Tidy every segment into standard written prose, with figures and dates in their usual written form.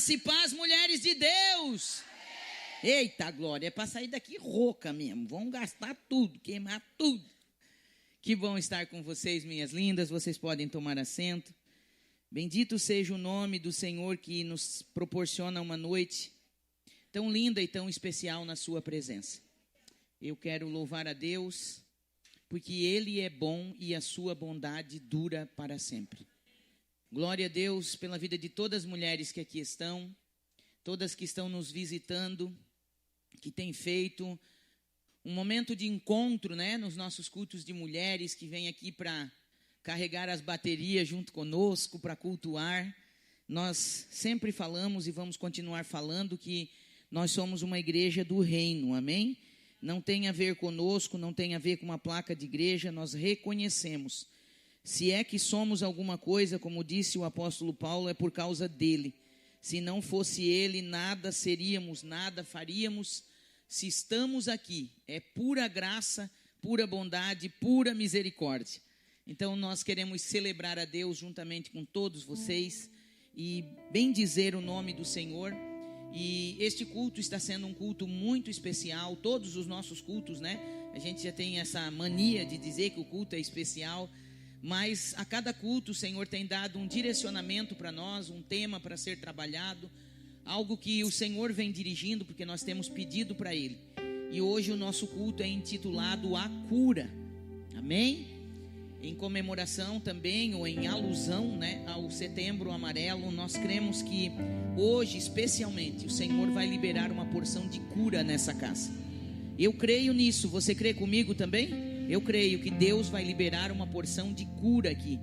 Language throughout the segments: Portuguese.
Graça e paz, mulheres de Deus. Eita glória, é para sair daqui rouca mesmo. Vão gastar tudo, queimar tudo. Que bom estar com vocês, minhas lindas. Vocês podem tomar assento. Bendito seja o nome do Senhor que nos proporciona uma noite tão linda e tão especial na sua presença. Eu quero louvar a Deus, porque Ele é bom e a sua bondade dura para sempre. Glória a Deus pela vida de todas as mulheres que aqui estão, todas que estão nos visitando, que têm feito um momento de encontro, né, nos nossos cultos de mulheres, que vêm aqui para carregar as baterias junto conosco, para cultuar. Nós sempre falamos e vamos continuar falando que nós somos uma igreja do reino, amém? Não tem a ver conosco, não tem a ver com uma placa de igreja, nós reconhecemos. Se é que somos alguma coisa, como disse o apóstolo Paulo, é por causa dele. Se não fosse ele, nada seríamos, nada faríamos. Se estamos aqui, é pura graça, pura bondade, pura misericórdia. Então nós queremos celebrar a Deus juntamente com todos vocês e bendizer o nome do Senhor. E este culto está sendo um culto muito especial, todos os nossos cultos, né? A gente já tem essa mania de dizer que o culto é especial, mas a cada culto o Senhor tem dado um direcionamento para nós, um tema para ser trabalhado, algo que o Senhor vem dirigindo, porque nós temos pedido para Ele. E hoje o nosso culto é intitulado A Cura, amém? Em comemoração também, ou em alusão, né, ao Setembro Amarelo, nós cremos que hoje, especialmente, o Senhor vai liberar uma porção de cura nessa casa. Eu creio nisso, você crê comigo também? Eu creio que Deus vai liberar uma porção de cura aqui.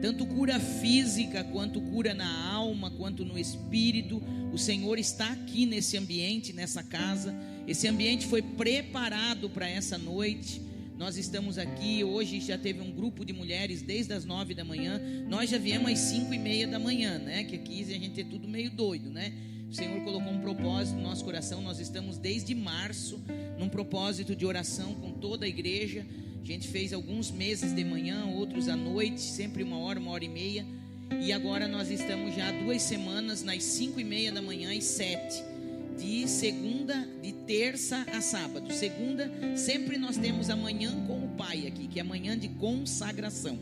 Tanto cura física, quanto cura na alma, quanto no espírito. O Senhor está aqui nesse ambiente, nessa casa. Esse ambiente foi preparado para essa noite. Nós estamos aqui, hoje já teve um grupo de mulheres desde as 9 da manhã, nós já viemos às 5:30 da manhã, né? Que aqui a gente é tudo meio doido, né? O Senhor colocou um propósito no nosso coração, nós estamos desde março num propósito de oração com toda a igreja. A gente fez alguns meses de manhã, outros à noite, sempre 1 hora e meia. E agora nós estamos já há 2 semanas nas 5:30 da manhã e 7. De segunda, de terça a sábado. Segunda, sempre nós temos a manhã com o Pai aqui, que é a manhã de consagração.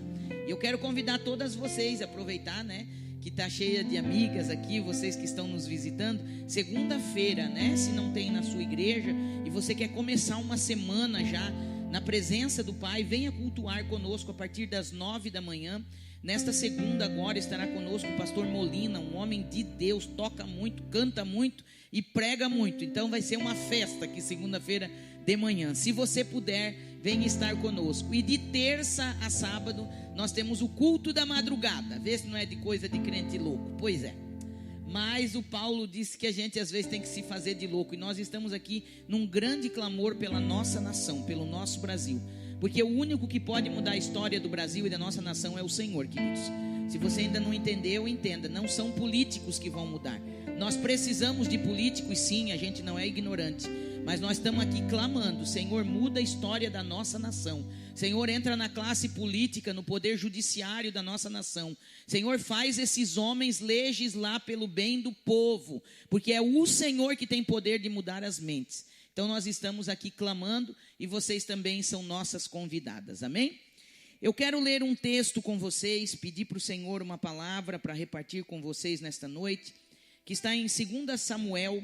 E eu quero convidar todas vocês a aproveitar, né, que está cheia de amigas aqui, vocês que estão nos visitando. Segunda-feira, né, se não tem na sua igreja e você quer começar uma semana já na presença do Pai, venha cultuar conosco a partir das 9 da manhã. Nesta segunda agora estará conosco o pastor Molina, um homem de Deus, toca muito, canta muito e prega muito. Então vai ser uma festa aqui segunda-feira de manhã. Se você puder, venha estar conosco. E de terça a sábado nós temos o culto da madrugada. Vê se não é de coisa de crente louco. Pois é. Mas o Paulo disse que a gente às vezes tem que se fazer de louco. E nós estamos aqui num grande clamor pela nossa nação, pelo nosso Brasil. Porque o único que pode mudar a história do Brasil e da nossa nação é o Senhor, queridos. Se você ainda não entendeu, entenda. Não são políticos que vão mudar. Nós precisamos de políticos, sim, a gente não é ignorante. Mas nós estamos aqui clamando: Senhor, muda a história da nossa nação. Senhor, entra na classe política, no poder judiciário da nossa nação. Senhor, faz esses homens legislar pelo bem do povo. Porque é o Senhor que tem poder de mudar as mentes. Então nós estamos aqui clamando e vocês também são nossas convidadas, amém? Eu quero ler um texto com vocês, pedir para o Senhor uma palavra para repartir com vocês nesta noite, que está em 2 Samuel.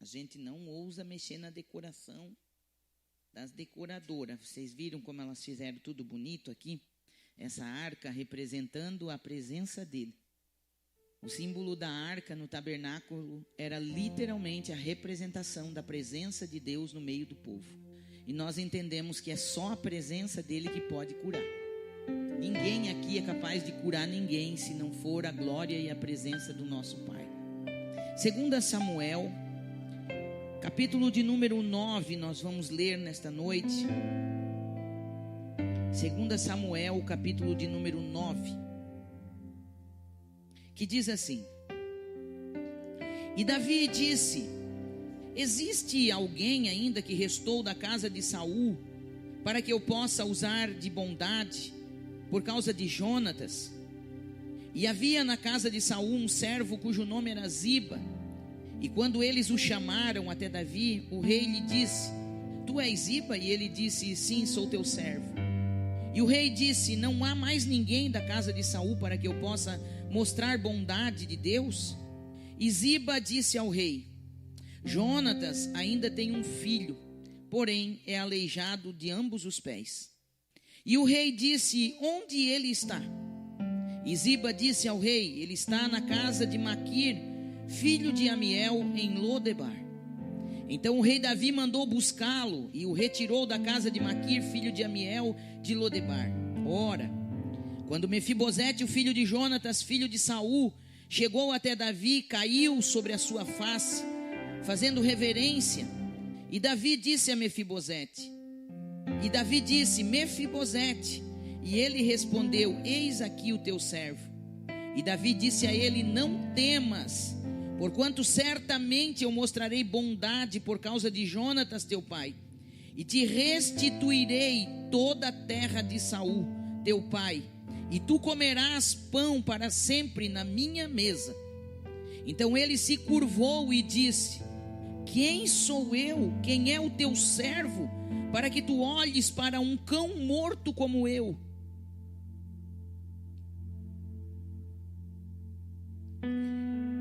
A gente não ousa mexer na decoração das decoradoras. Vocês viram como elas fizeram tudo bonito aqui? Essa arca representando a presença dele. O símbolo da arca no tabernáculo era literalmente a representação da presença de Deus no meio do povo. E nós entendemos que é só a presença dele que pode curar. Ninguém aqui é capaz de curar ninguém se não for a glória e a presença do nosso Pai. 2 Samuel, capítulo de número 9, nós vamos ler nesta noite. 2 Samuel, capítulo de número 9, que diz assim: E Davi disse: existe alguém ainda que restou da casa de Saul, para que eu possa usar de bondade por causa de Jonatas? E havia na casa de Saul um servo cujo nome era Ziba. E quando eles o chamaram até Davi, o rei lhe disse: tu és Ziba? E ele disse: sim, sou teu servo. E o rei disse: não há mais ninguém da casa de Saul para que eu possa mostrar bondade de Deus? E Ziba disse ao rei: Jonatas ainda tem um filho, porém é aleijado de ambos os pés. E o rei disse: onde ele está? E Ziba disse ao rei: ele está na casa de Maquir, filho de Amiel, em Lodebar. Então o rei Davi mandou buscá-lo e o retirou da casa de Maquir, filho de Amiel, de Lodebar. Ora, quando Mefibosete, o filho de Jonatas, filho de Saul, chegou até Davi, caiu sobre a sua face, fazendo reverência. E Davi disse a Mefibosete, Mefibosete. E ele respondeu: eis aqui o teu servo. E Davi disse a ele: não temas, porquanto certamente eu mostrarei bondade por causa de Jonatas teu pai, e te restituirei toda a terra de Saul teu pai, e tu comerás pão para sempre na minha mesa. Então ele se curvou e disse: quem sou eu? Quem é o teu servo, para que tu olhes para um cão morto como eu?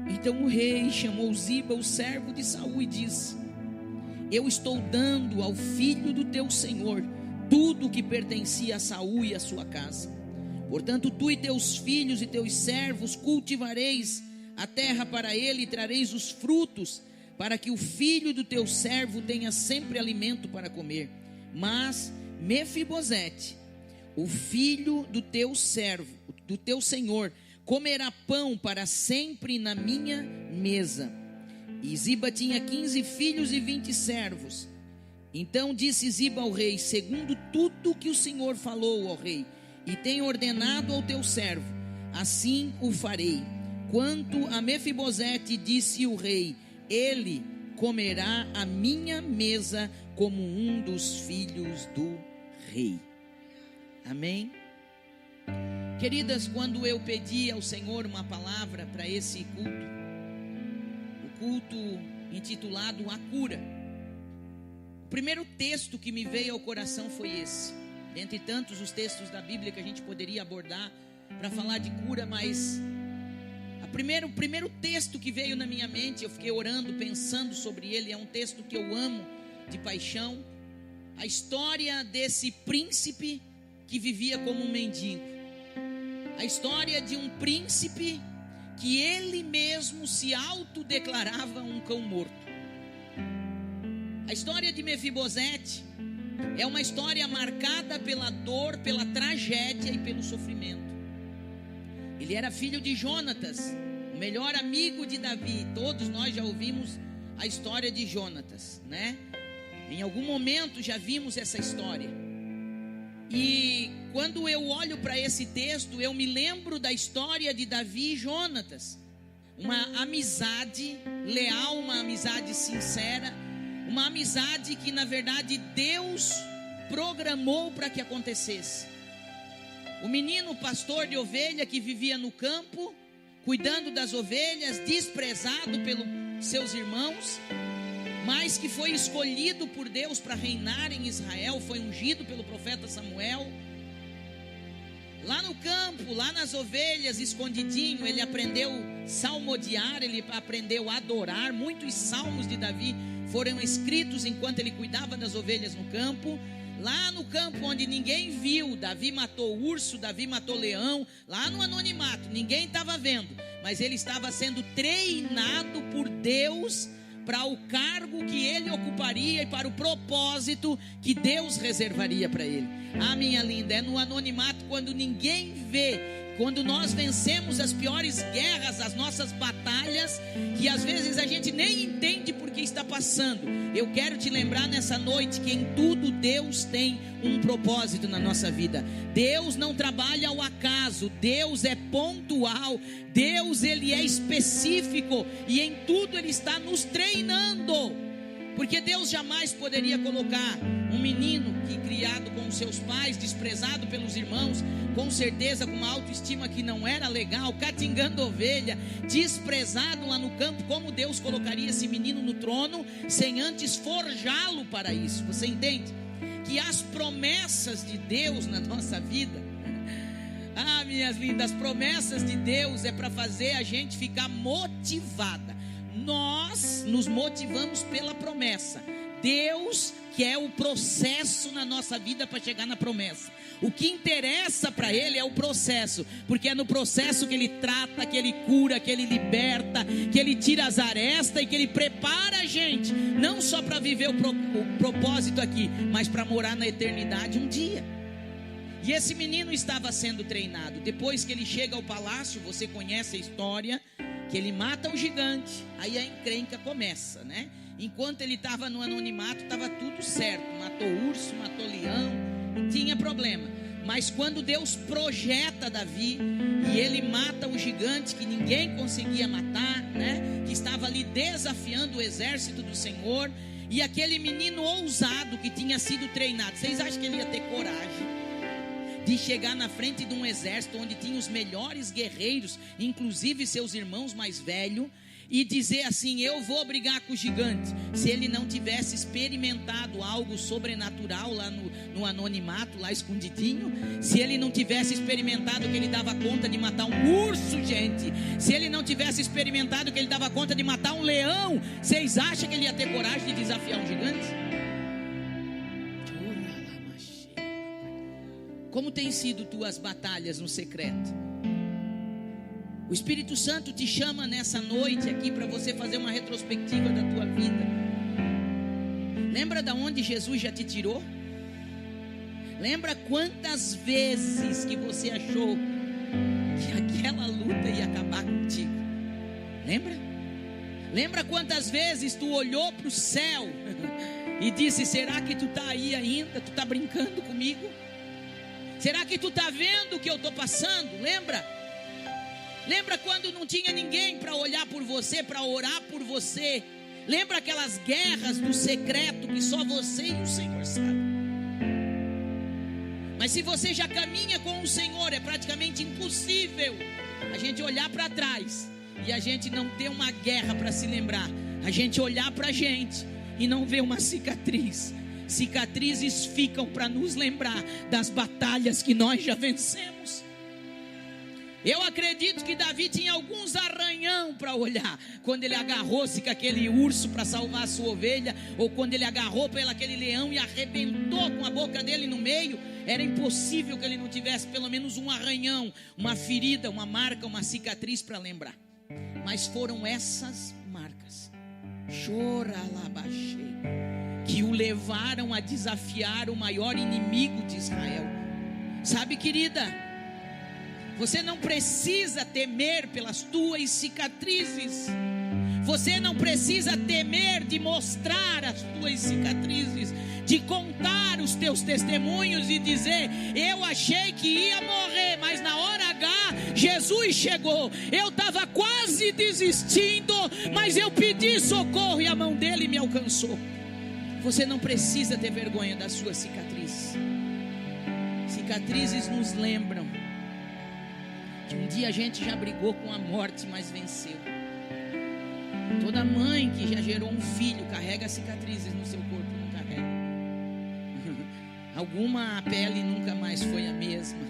Então o rei chamou Ziba, o servo de Saul, e disse: eu estou dando ao filho do teu senhor tudo o que pertencia a Saul e a sua casa. Portanto, tu e teus filhos e teus servos cultivareis a terra para ele, e trareis os frutos, para que o filho do teu servo tenha sempre alimento para comer. Mas Mefibosete, o filho do teu servo, do teu senhor, comerá pão para sempre na minha mesa. E Ziba tinha 15 filhos e 20 servos. Então disse Ziba ao rei: segundo tudo que o Senhor falou ao rei, e tem ordenado ao teu servo, assim o farei. Quanto a Mefibosete, disse o rei, ele comerá a minha mesa como um dos filhos do rei. Amém? Queridas, quando eu pedi ao Senhor uma palavra para esse culto, o culto intitulado A Cura, o primeiro texto que me veio ao coração foi esse. Dentre tantos os textos da Bíblia que a gente poderia abordar para falar de cura, mas o primeiro texto que veio na minha mente, eu fiquei orando, pensando sobre ele, é um texto que eu amo de paixão. A história desse príncipe que vivia como um mendigo. A história de um príncipe que ele mesmo se autodeclarava um cão morto. A história de Mefibosete é uma história marcada pela dor, pela tragédia e pelo sofrimento. Ele era filho de Jonatas, o melhor amigo de Davi. Todos nós já ouvimos a história de Jonatas, né? Em algum momento já vimos essa história. E quando eu olho para esse texto, eu me lembro da história de Davi e Jonatas. Uma amizade leal, uma amizade sincera, uma amizade que na verdade Deus programou para que acontecesse. O menino pastor de ovelha que vivia no campo, cuidando das ovelhas, desprezado pelos seus irmãos, mas que foi escolhido por Deus para reinar em Israel, foi ungido pelo profeta Samuel. Lá no campo, lá nas ovelhas, escondidinho, ele aprendeu a salmodiar, ele aprendeu a adorar. Muitos salmos de Davi foram escritos enquanto ele cuidava das ovelhas no campo. Lá no campo onde ninguém viu, Davi matou urso, Davi matou leão, lá no anonimato, ninguém estava vendo, mas ele estava sendo treinado por Deus para o cargo que ele ocuparia e para o propósito que Deus reservaria para ele. Ah, minha linda, é no anonimato, quando ninguém vê, quando nós vencemos as piores guerras, as nossas batalhas, que às vezes a gente nem entende por que está passando. Eu quero te lembrar nessa noite que em tudo Deus tem um propósito na nossa vida. Deus não trabalha ao acaso, Deus é pontual, Deus ele é específico, e em tudo ele está nos treinando Porque Deus jamais poderia colocar um menino que criado com seus pais, desprezado pelos irmãos, com certeza com uma autoestima que não era legal, catingando ovelha, desprezado lá no campo. Como Deus colocaria esse menino no trono sem antes forjá-lo para isso? Você entende? Que as promessas de Deus na nossa vida, minhas lindas, as promessas de Deus é para fazer a gente ficar motivada. Nós nos motivamos pela promessa. Deus quer o processo na nossa vida para chegar na promessa. O que interessa para Ele é o processo, porque é no processo que Ele trata, que Ele cura, que Ele liberta, que Ele tira as arestas e que Ele prepara a gente, não só para viver o propósito aqui, mas para morar na eternidade um dia. E esse menino estava sendo treinado. Depois que ele chega ao palácio, você conhece a história, que ele mata o gigante, aí a encrenca começa, né? Enquanto ele estava no anonimato, estava tudo certo, matou urso, matou leão, não tinha problema. Mas quando Deus projeta Davi, e ele mata o gigante que ninguém conseguia matar, né? Que estava ali desafiando o exército do Senhor, e aquele menino ousado que tinha sido treinado, vocês acham que ele ia ter coragem de chegar na frente de um exército onde tinha os melhores guerreiros, inclusive seus irmãos mais velhos, e dizer assim: eu vou brigar com o gigante? Se ele não tivesse experimentado algo sobrenatural lá no anonimato, lá escondidinho, se ele não tivesse experimentado que ele dava conta de matar um urso, gente, se ele não tivesse experimentado que ele dava conta de matar um leão, vocês acham que ele ia ter coragem de desafiar um gigante? Como tem sido tuas batalhas no secreto? O Espírito Santo te chama nessa noite aqui para você fazer uma retrospectiva da tua vida. Lembra de onde Jesus já te tirou? Lembra quantas vezes que você achou que aquela luta ia acabar contigo? Lembra? Lembra quantas vezes tu olhou para o céu e disse: será que tu está aí ainda? Tu está brincando comigo? Será que tu está vendo o que eu estou passando? Lembra? Lembra quando não tinha ninguém para olhar por você, para orar por você? Lembra aquelas guerras do secreto que só você e o Senhor sabem? Mas se você já caminha com o Senhor, é praticamente impossível a gente olhar para trás e a gente não ter uma guerra para se lembrar. A gente olhar para a gente e não ver uma cicatriz. Cicatrizes ficam para nos lembrar das batalhas que nós já vencemos. Eu acredito que Davi tinha alguns arranhão para olhar, quando ele agarrou-se com aquele urso para salvar a sua ovelha, ou quando ele agarrou pelo aquele leão e arrebentou com a boca dele no meio. Era impossível que ele não tivesse pelo menos um arranhão, uma ferida, uma marca, uma cicatriz para lembrar. Mas foram essas marcas, que o levaram a desafiar o maior inimigo de Israel. Sabe, querida, você não precisa temer pelas tuas cicatrizes. Você não precisa temer de mostrar as tuas cicatrizes, de contar os teus testemunhos e dizer: eu achei que ia morrer, mas na hora H Jesus chegou. Eu estava quase desistindo, mas eu pedi socorro e a mão dele me alcançou. Você não precisa ter vergonha das suas cicatrizes. Cicatrizes nos lembram que um dia a gente já brigou com a morte, mas venceu. Toda mãe que já gerou um filho carrega cicatrizes no seu corpo, não carrega? Alguma a pele nunca mais foi a mesma.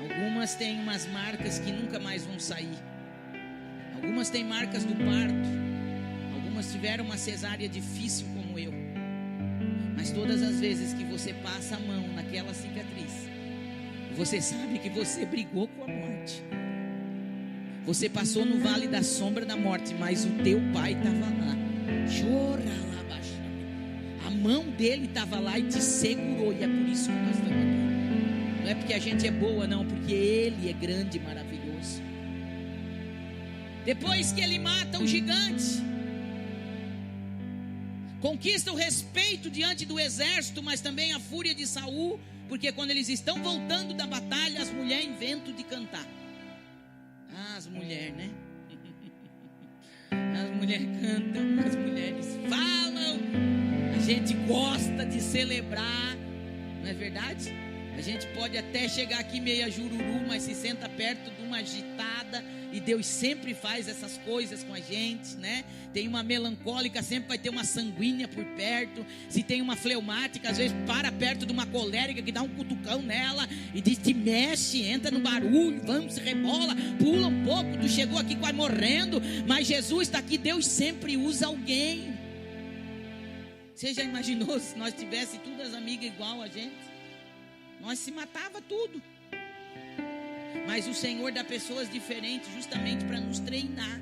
Algumas têm umas marcas que nunca mais vão sair. Algumas têm marcas do parto. Algumas tiveram uma cesárea difícil como eu. Mas todas as vezes que você passa a mão naquela cicatriz, você sabe que você brigou com a morte. Você passou no vale da sombra da morte, mas o teu pai estava lá. A mão dele estava lá e te segurou. E é por isso que nós estamos aqui. Não é porque a gente é boa, não, porque ele é grande e maravilhoso. Depois que ele mata o gigante, conquista o respeito diante do exército, mas também a fúria de Saul, porque quando eles estão voltando da batalha, as mulheres inventam de cantar. As mulheres, né? As mulheres cantam, as mulheres falam. A gente gosta de celebrar, não é verdade? A gente pode até chegar aqui meia jururu, mas se senta perto de uma agitada, e Deus sempre faz essas coisas com a gente, né? Tem uma melancólica, sempre vai ter uma sanguínea por perto. Se tem uma fleumática, às vezes para perto de uma colérica que dá um cutucão nela e diz, te mexe, entra no barulho, vamos, se rebola, pula um pouco, tu chegou aqui quase morrendo, mas Jesus está aqui. Deus sempre usa alguém. Você já imaginou se nós tivéssemos todas as amigas igual a gente? Nós se matava tudo. Mas o Senhor dá pessoas diferentes justamente para nos treinar.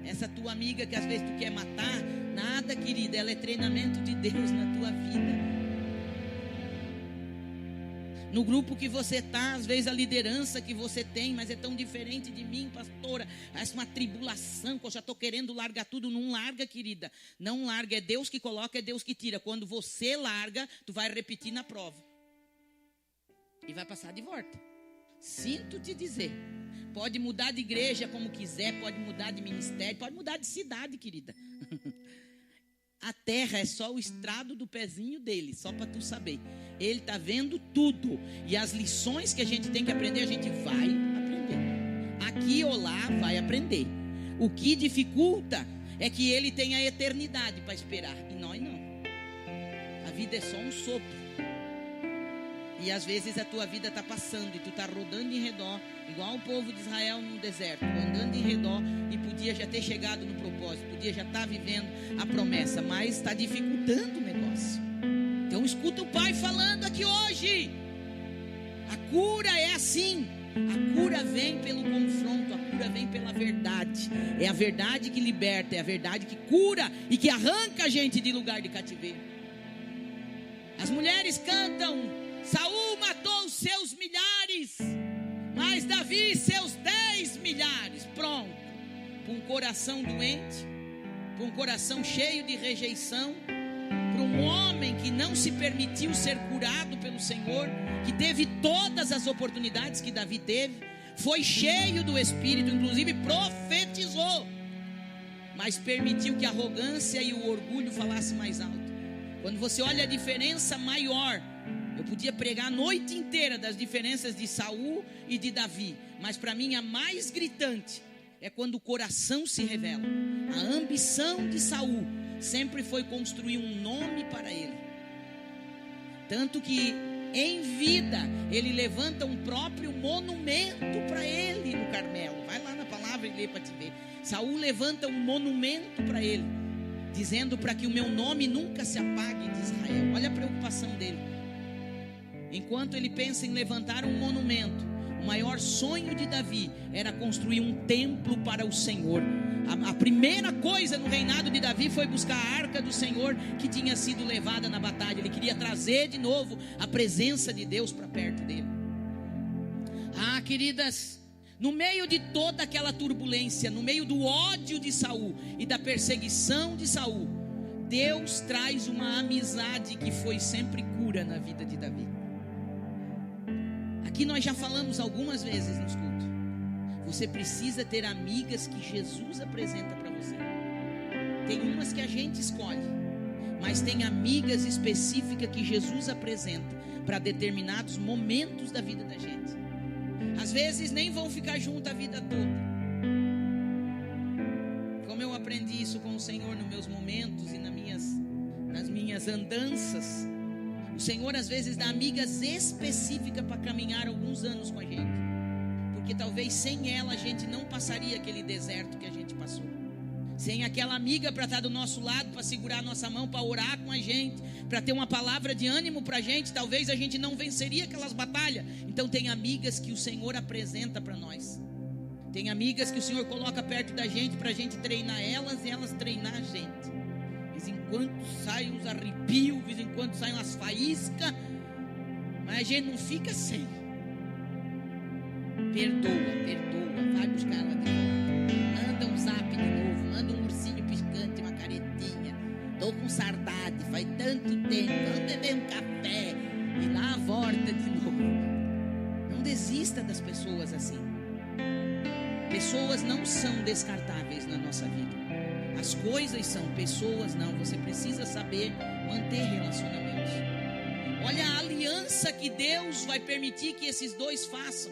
Essa tua amiga que às vezes tu quer matar, nada, querida, ela é treinamento de Deus na tua vida. No grupo que você está, às vezes a liderança que você tem, mas é tão diferente de mim, pastora. Essa é uma tribulação, que eu já estou querendo largar tudo. Não larga, querida, não larga. É Deus que coloca, é Deus que tira. Quando você larga, tu vai repetir na prova e vai passar de volta. Sinto te dizer, pode mudar de igreja como quiser, pode mudar de ministério, pode mudar de cidade, querida. A terra é só o estrado do pezinho dele, só para tu saber. Ele está vendo tudo, e as lições que a gente tem que aprender, a gente vai aprender. Aqui ou lá vai aprender. O que dificulta é que ele tem a eternidade para esperar, e nós não. A vida é só um sopro. E às vezes a tua vida está passando e tu está rodando em redor, igual o povo de Israel no deserto, andando em redor, e podia já ter chegado no propósito, podia já estar vivendo a promessa, mas está dificultando o negócio. Então escuta o Pai falando aqui hoje. A cura é assim. A cura vem pelo confronto, a cura vem pela verdade. É a verdade que liberta, é a verdade que cura e que arranca a gente de lugar de cativeiro. As mulheres cantam: Saul matou os seus milhares, mas Davi seus 10 milhares. Pronto. Para um coração doente, para um coração cheio de rejeição, para um homem que não se permitiu ser curado pelo Senhor, que teve todas as oportunidades que Davi teve, foi cheio do Espírito, inclusive profetizou, mas permitiu que a arrogância e o orgulho falassem mais alto. Quando você olha a diferença maior, eu podia pregar a noite inteira das diferenças de Saul e de Davi, mas para mim a mais gritante é quando o coração se revela. A ambição de Saul sempre foi construir um nome para ele, tanto que em vida ele levanta um próprio monumento para ele no Carmelo. Vai lá na palavra e lê para te ver. Saul levanta um monumento para ele, dizendo para que o meu nome nunca se apague de Israel. Olha a preocupação dele. Enquanto ele pensa em levantar um monumento, o maior sonho de Davi era construir um templo para o Senhor. A primeira coisa no reinado de Davi foi buscar a arca do Senhor, que tinha sido levada na batalha. Ele queria trazer de novo a presença de Deus para perto dele. Ah, queridas, no meio de toda aquela turbulência, no meio do ódio de Saul e da perseguição de Saul, Deus traz uma amizade que foi sempre cura na vida de Davi. Aqui nós já falamos algumas vezes nos cultos. Você precisa ter amigas que Jesus apresenta para você. Tem umas que a gente escolhe, mas tem amigas específicas que Jesus apresenta para determinados momentos da vida da gente. Às vezes nem vão ficar junto a vida toda. Como eu aprendi isso com o Senhor nos meus momentos e nas minhas andanças, o Senhor às vezes dá amigas específicas para caminhar alguns anos com a gente, porque talvez sem ela a gente não passaria aquele deserto que a gente passou. Sem aquela amiga para estar do nosso lado, para segurar a nossa mão, para orar com a gente, para ter uma palavra de ânimo para a gente, talvez a gente não venceria aquelas batalhas. Então tem amigas que o Senhor apresenta para nós. Tem amigas que o Senhor coloca perto da gente para a gente treinar elas e elas treinar a gente. De vez em quando saem uns arrepios, de vez em quando saem umas faíscas, mas a gente não fica sem. Perdoa, vai buscar ela de volta. Manda um zap de novo, manda um ursinho piscante, uma caretinha. Tô com saudade, faz tanto tempo, vamos beber um café e lá volta de novo. Não desista das pessoas assim. Pessoas não são descartáveis na nossa vida. As coisas são, pessoas não. Você precisa saber manter relacionamentos. Olha a aliança que Deus vai permitir que esses dois façam.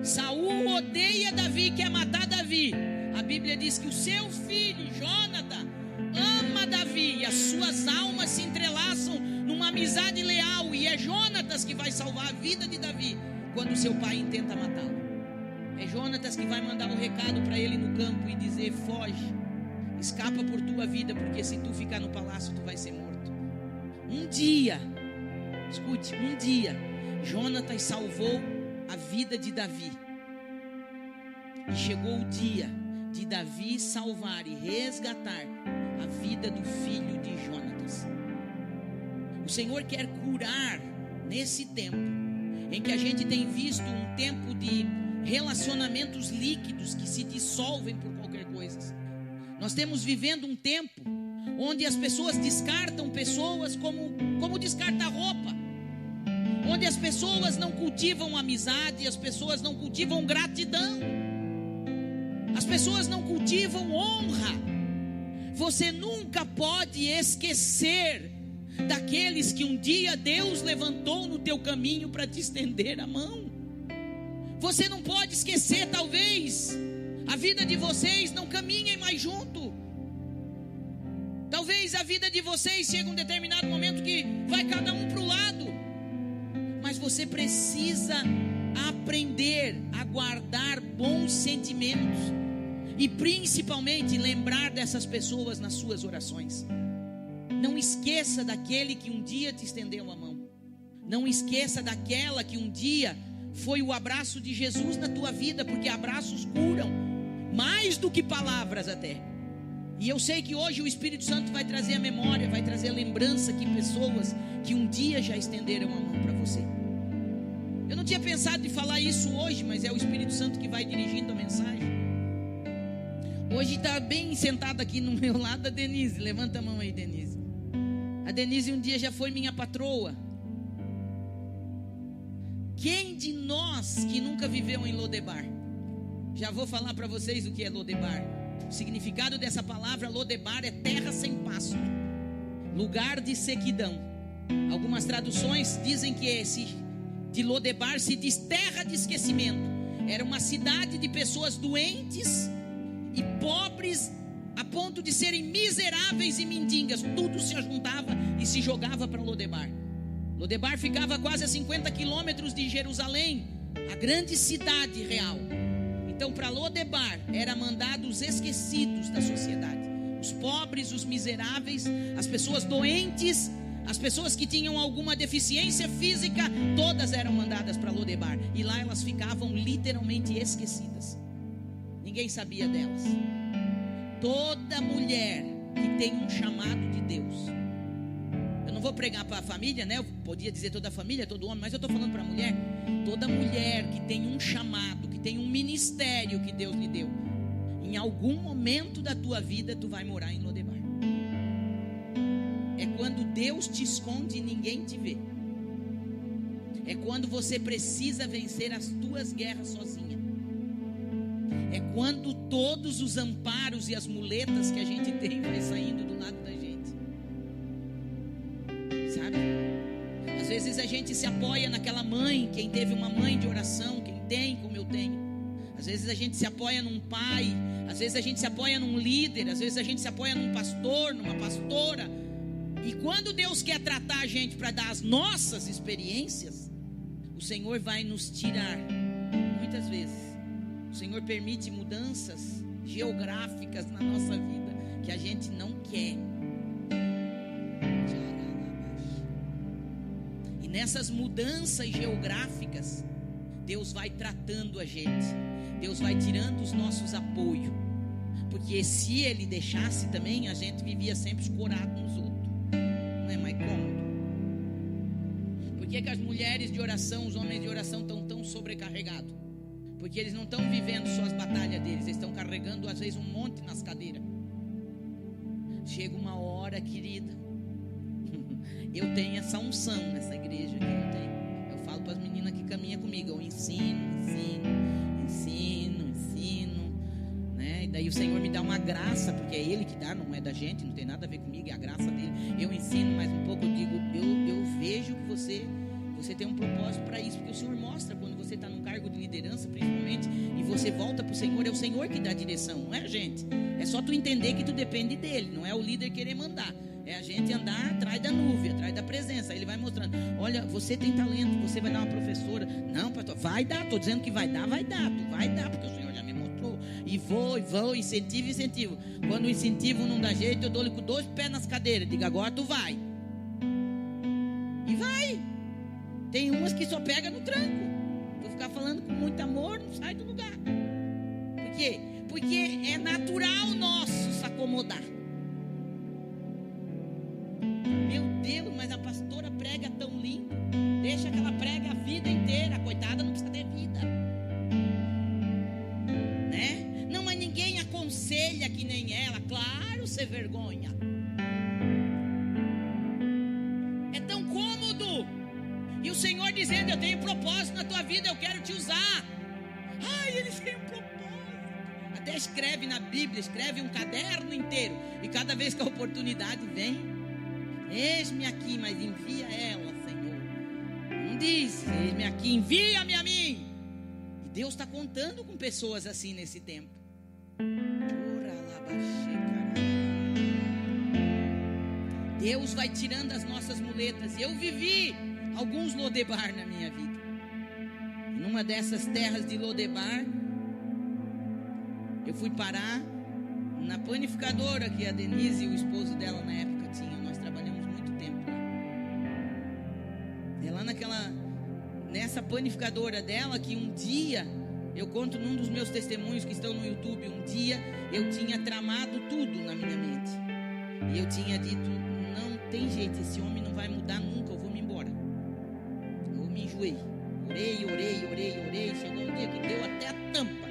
Saul odeia Davi, quer matar Davi. A Bíblia diz que o seu filho Jonathan ama Davi, e as suas almas se entrelaçam numa amizade leal, e é Jonatas que vai salvar a vida de Davi quando seu pai intenta matá-lo. É Jonatas que vai mandar um recado para ele no campo e dizer: foge, escapa por tua vida, porque se tu ficar no palácio tu vai ser morto. Um dia, escute, um dia Jonatas salvou a vida de Davi, e chegou o dia de Davi salvar e resgatar a vida do filho de Jonatas. O Senhor quer curar nesse tempo em que a gente tem visto um tempo de relacionamentos líquidos que se dissolvem por qualquer coisa. Nós temos vivendo um tempo onde as pessoas descartam pessoas como descarta roupa, onde as pessoas não cultivam amizade, as pessoas não cultivam gratidão, as pessoas não cultivam honra. Você nunca pode esquecer daqueles que um dia Deus levantou no teu caminho para te estender a mão. Você não pode esquecer, talvez a vida de vocês não caminhem mais junto. Talvez a vida de vocês chegue um determinado momento que vai cada um para o lado. Mas você precisa aprender a guardar bons sentimentos, e principalmente lembrar dessas pessoas nas suas orações. Não esqueça daquele que um dia te estendeu a mão. Não esqueça daquela que um dia foi o abraço de Jesus na tua vida, porque abraços curam mais do que palavras até. E eu sei que hoje o Espírito Santo vai trazer a memória, vai trazer a lembrança que pessoas que um dia já estenderam a mão para você. Eu não tinha pensado em falar isso hoje, mas é o Espírito Santo que vai dirigindo a mensagem. Hoje está bem sentada aqui no meu lado a Denise. Levanta a mão aí, Denise. A Denise um dia já foi minha patroa. Quem de nós que nunca viveu em Lodebar? Já vou falar para vocês o que é Lodebar. O significado dessa palavra Lodebar é terra sem pasto, lugar de sequidão. Algumas traduções dizem que esse de Lodebar se diz terra de esquecimento. Era uma cidade de pessoas doentes e pobres a ponto de serem miseráveis e mendigas. Tudo se juntava e se jogava para Lodebar. Lodebar ficava a quase a 50 quilômetros de Jerusalém, a grande cidade real. Então para Lodebar era mandado os esquecidos da sociedade, os pobres, os miseráveis, as pessoas doentes, as pessoas que tinham alguma deficiência física, todas eram mandadas para Lodebar. E lá elas ficavam literalmente esquecidas. Ninguém sabia delas. Toda mulher que tem um chamado de Deus, eu não vou pregar para a família, né? Eu podia dizer toda a família, todo homem, mas eu estou falando para a mulher. Toda mulher que tem um chamado, que tem um ministério que Deus lhe deu, em algum momento da tua vida tu vai morar em Lodebar. É quando Deus te esconde e ninguém te vê. É quando você precisa vencer as tuas guerras sozinha. É quando todos os amparos e as muletas que a gente tem vai saindo do lado da gente. Sabe? Às vezes a gente se apoia naquela mãe, quem teve uma mãe de oração, quem tem como eu tenho. Às vezes a gente se apoia num pai, às vezes a gente se apoia num líder, às vezes a gente se apoia num pastor, numa pastora. E quando Deus quer tratar a gente para dar as nossas experiências, o Senhor vai nos tirar. Muitas vezes o Senhor permite mudanças geográficas na nossa vida que a gente não quer. E nessas mudanças geográficas, Deus vai tratando a gente. Deus vai tirando os nossos apoios. Porque se Ele deixasse também, a gente vivia sempre escorado nos outros. Não é mais cômodo. Por que as mulheres de oração, os homens de oração estão tão sobrecarregados? Porque eles não estão vivendo só as batalhas deles, eles estão carregando às vezes um monte nas cadeiras. Chega uma hora, querida, eu tenho essa unção nessa igreja que eu tenho. Eu falo para as meninas que caminham comigo, eu ensino, né? E Daí o Senhor me dá uma graça, porque é Ele que dá, não é da gente, não tem nada a ver comigo, é a graça dele. Eu ensino mais um pouco, eu digo, eu vejo que você tem um propósito para isso, porque o Senhor mostra quando você está num cargo de liderança, principalmente, e você volta para o Senhor, é o Senhor que dá a direção, não é a gente. É só tu entender que tu depende dele, não é o líder querer mandar. É a gente andar atrás da nuvem, atrás da presença. Aí ele vai mostrando, olha, você tem talento, você vai dar uma professora. Não, pastor, vai dar, estou dizendo que vai dar, tu vai dar, porque o Senhor já me mostrou. E vou, incentivo. Quando o incentivo não dá jeito, eu dou-lhe com 2 pés nas cadeiras, digo, agora tu vai. E vai. Tem umas que só pega no tranco. Tu ficar falando com muito amor, não sai do lugar. Por quê? Porque é natural nosso se acomodar. Meu Deus, mas a pastora prega tão lindo. Deixa que ela pregue a vida inteira. A coitada não precisa ter vida, né? Não, mas ninguém aconselha que nem ela. Claro, sem vergonha. É tão cômodo. E o Senhor dizendo, eu tenho propósito na tua vida, eu quero te usar. Ai, ele tem um propósito. Até escreve na Bíblia, escreve um caderno inteiro. E cada vez que a oportunidade vem, eis-me aqui, mas envia ela, Senhor. Não diz, eis-me aqui, envia-me a mim. E Deus está contando com pessoas assim nesse tempo. Deus vai tirando as nossas muletas. Eu vivi alguns Lodebar na minha vida. E numa dessas terras de Lodebar, eu fui parar na panificadora que a Denise e o esposo dela na época tinham. Nós trabalhamos muito tempo lá. É lá nessa panificadora dela que um dia, eu conto num dos meus testemunhos que estão no YouTube, um dia eu tinha tramado tudo na minha mente. E eu tinha dito, não tem jeito, esse homem não vai mudar nunca, eu vou me embora. Eu me enjoei. Orei. Chegou um dia que deu até a tampa.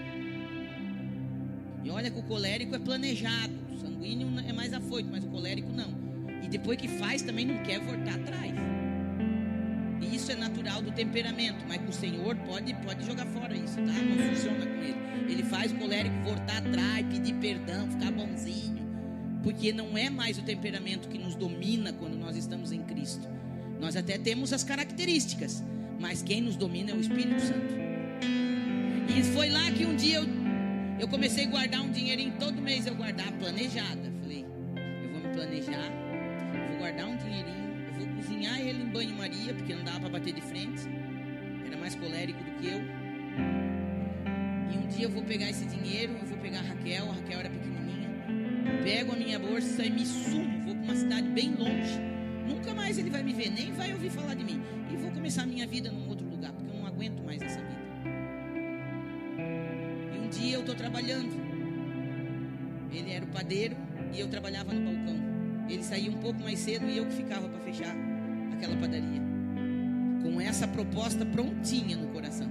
E olha que o colérico é planejado. O sanguíneo é mais afoito, mas o colérico não. E depois que faz também não quer voltar atrás. E isso é natural do temperamento. Mas com o Senhor pode jogar fora isso, tá? Não funciona com ele. Ele faz o colérico voltar atrás, pedir perdão, ficar bonzinho. Porque não é mais o temperamento que nos domina quando nós estamos em Cristo. Nós até temos as características, mas quem nos domina é o Espírito Santo. E foi lá que um dia eu comecei a guardar um dinheirinho. Todo mês eu guardava, planejada. Falei, eu vou me planejar, eu vou guardar um dinheirinho, eu vou cozinhar ele em banho-maria, porque não dava para bater de frente, era mais colérico do que eu. E um dia eu vou pegar esse dinheiro, eu vou pegar a Raquel era pequenininha, pego a minha bolsa e me sumo, vou para uma cidade bem longe. Nunca mais ele vai me ver, nem vai ouvir falar de mim. E vou começar a minha vida num outro lugar, porque eu não aguento mais essa vida. E um dia eu estou trabalhando. Ele era o padeiro e eu trabalhava no balcão. Ele saía um pouco mais cedo e eu que ficava para fechar aquela padaria. Com essa proposta prontinha no coração.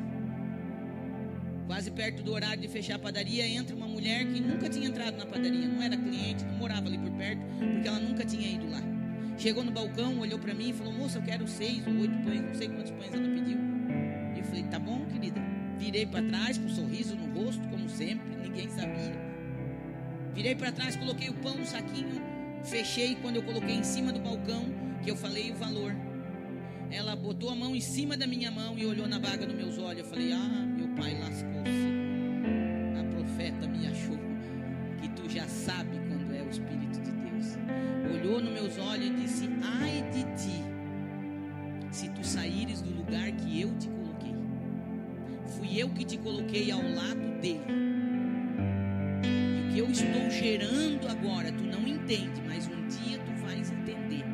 Quase perto do horário de fechar a padaria, entra uma mulher que nunca tinha entrado na padaria. Não era cliente, não morava ali por perto, porque ela nunca tinha ido lá. Chegou no balcão, olhou para mim e falou, moça, eu quero 6 ou 8 pães, não sei quantos pães ela pediu. Eu falei, tá bom, querida. Virei para trás, com um sorriso no rosto, como sempre, ninguém sabia. Virei para trás, coloquei o pão no saquinho, fechei. Quando eu coloquei em cima do balcão, que eu falei o valor, ela botou a mão em cima da minha mão e olhou na vaga dos meus olhos. Eu falei, meu pai lascou-se. A profeta me achou que tu já sabe quando é o Espírito de Deus. Olhou nos meus olhos e disse, ai de ti, se tu saíres do lugar que eu te coloquei. Fui eu que te coloquei ao lado dele. E o que eu estou gerando agora, tu não entende, mas um dia tu vais entender.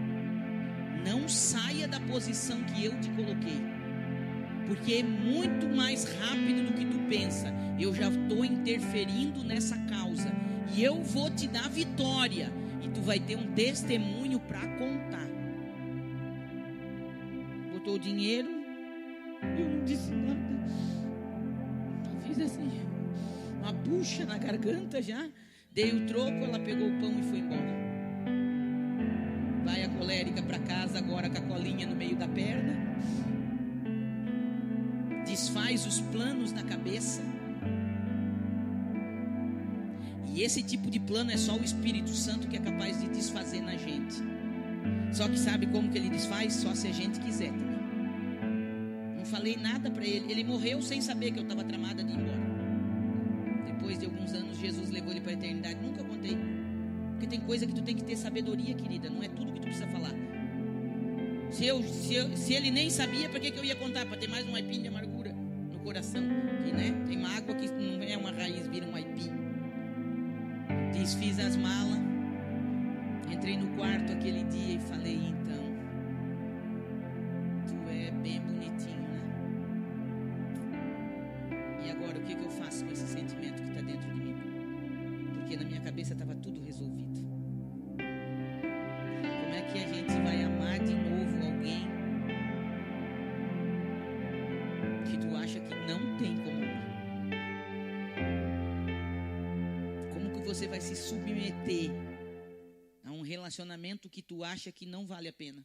Não saia da posição que eu te coloquei, porque é muito mais rápido do que tu pensa. Eu já estou interferindo nessa causa e eu vou te dar vitória. E tu vai ter um testemunho para contar. Botou o dinheiro, eu não disse nada. Fiz assim, uma bucha na garganta já. Dei o troco, ela pegou o pão e foi embora. Vai a colérica para casa agora com a colinha no meio da perna. Desfaz os planos na cabeça. E esse tipo de plano é só o Espírito Santo que é capaz de desfazer na gente. Só que sabe como que ele desfaz? Só se a gente quiser também. Não falei nada para ele. Ele morreu sem saber que eu estava tramada de ir embora. Depois de alguns anos, Jesus levou ele para a eternidade. Nunca contei. Porque tem coisa que tu tem que ter sabedoria, querida. Não é tudo que tu precisa falar. Se ele nem sabia, para que eu ia contar? Para ter mais um aipim de amargura no coração. Que, né? Tem uma água que não é uma raiz, vira um aipim. Desfiz as malas. Entrei no quarto aquele dia e falei, então, tu é bem bonitinho, né? E agora o que eu faço com esse sentimento que está dentro de mim? Porque na minha cabeça estava tudo resolvido. Como é que a gente vai amar de novo alguém que tu acha que não tem como amar? Como que você vai se submeter a um relacionamento que tu acha que não vale a pena?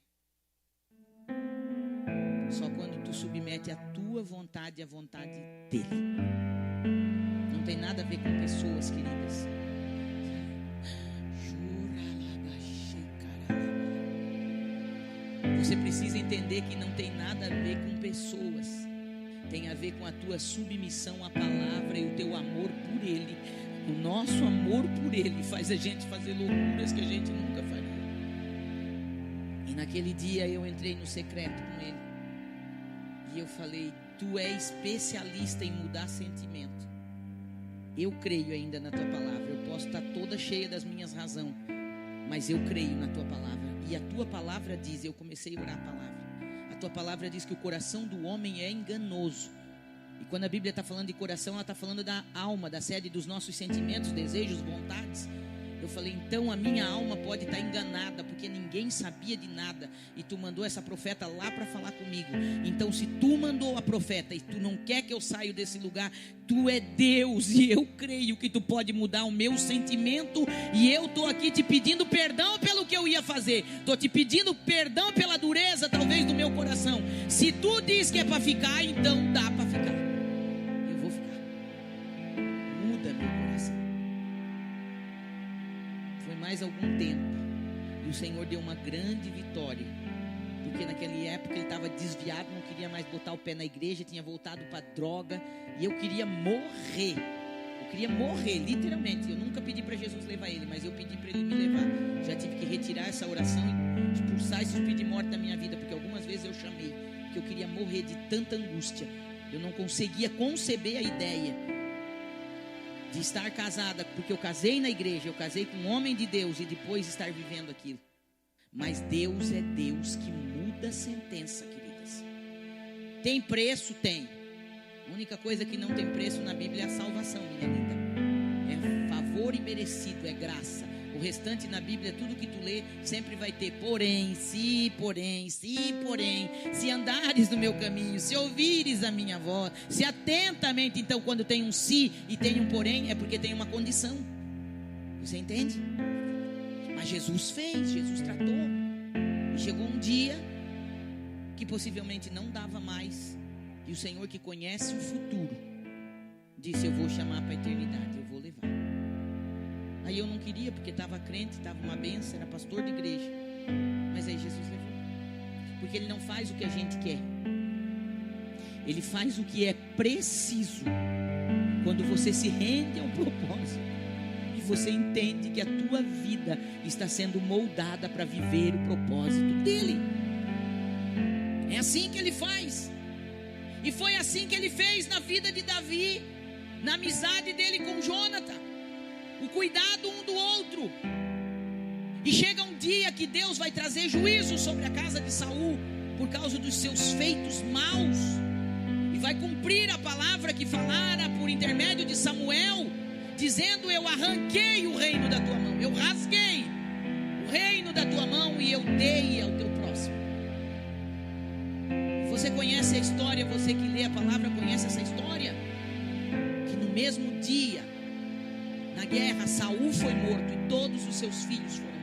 Só quando tu submete a tua vontade à vontade dele. Não tem nada a ver com pessoas, queridas. Você precisa entender que não tem nada a ver com pessoas. Tem a ver com a tua submissão à palavra e o teu amor por ele. O nosso amor por ele faz a gente fazer loucuras que a gente nunca faria. E naquele dia eu entrei no secreto com ele. E eu falei, tu é especialista em mudar sentimento. Eu creio ainda na tua palavra. Eu posso estar toda cheia das minhas razões, mas eu creio na tua palavra. E a tua palavra diz, eu comecei a orar a palavra. A tua palavra diz que o coração do homem é enganoso. E quando a Bíblia está falando de coração, ela está falando da alma, da sede dos nossos sentimentos, desejos, vontades. Eu falei, então a minha alma pode estar enganada, porque ninguém sabia de nada. E tu mandou essa profeta lá para falar comigo. Então se tu mandou a profeta e tu não quer que eu saia desse lugar, tu é Deus. E eu creio que tu pode mudar o meu sentimento. E eu estou aqui te pedindo perdão pelo que eu ia fazer. Estou te pedindo perdão pela dureza talvez do meu coração. Se tu diz que é para ficar, então dá para ficar. Eu vou ficar. Muda meu coração. Foi mais algum tempo e o Senhor deu uma grande vitória, porque naquela época ele estava desviado, não queria mais botar o pé na igreja, tinha voltado para droga e eu queria morrer. Eu queria morrer, literalmente. Eu nunca pedi para Jesus levar ele, mas eu pedi para ele me levar. Já tive que retirar essa oração e expulsar esse espírito de morte da minha vida, porque algumas vezes eu chamei que eu queria morrer de tanta angústia. Eu não conseguia conceber a ideia de estar casada, porque eu casei na igreja, eu casei com um homem de Deus e depois estar vivendo aquilo. Mas Deus é Deus que muda a sentença, queridas. Tem preço? Tem. A única coisa que não tem preço na Bíblia é a salvação, minha linda. É favor imerecido, é graça. O restante na Bíblia, tudo que tu lê, sempre vai ter porém, se andares no meu caminho, se ouvires a minha voz, se atentamente. Então quando tem um se e tem um porém, é porque tem uma condição. Você entende? Mas Jesus fez, Jesus tratou. E chegou um dia que possivelmente não dava mais. E o Senhor, que conhece o futuro, disse, eu vou chamar para a eternidade, eu vou levar. Aí eu não queria, porque estava crente, estava uma benção, era pastor de igreja. Mas aí Jesus levou. Porque Ele não faz o que a gente quer. Ele faz o que é preciso. Quando você se rende ao propósito e você entende que a tua vida está sendo moldada para viver o propósito dEle. É assim que Ele faz. E foi assim que Ele fez na vida de Davi, na amizade dele com Jonathan, o cuidado um do outro. E chega um dia que Deus vai trazer juízo sobre a casa de Saul por causa dos seus feitos maus, e vai cumprir a palavra que falara por intermédio de Samuel, dizendo, eu arranquei o reino da tua mão, eu rasguei o reino da tua mão e eu dei ao teu próximo. Você conhece a história, você que lê a palavra conhece essa história, que no mesmo dia, na guerra, Saul foi morto e todos os seus filhos foram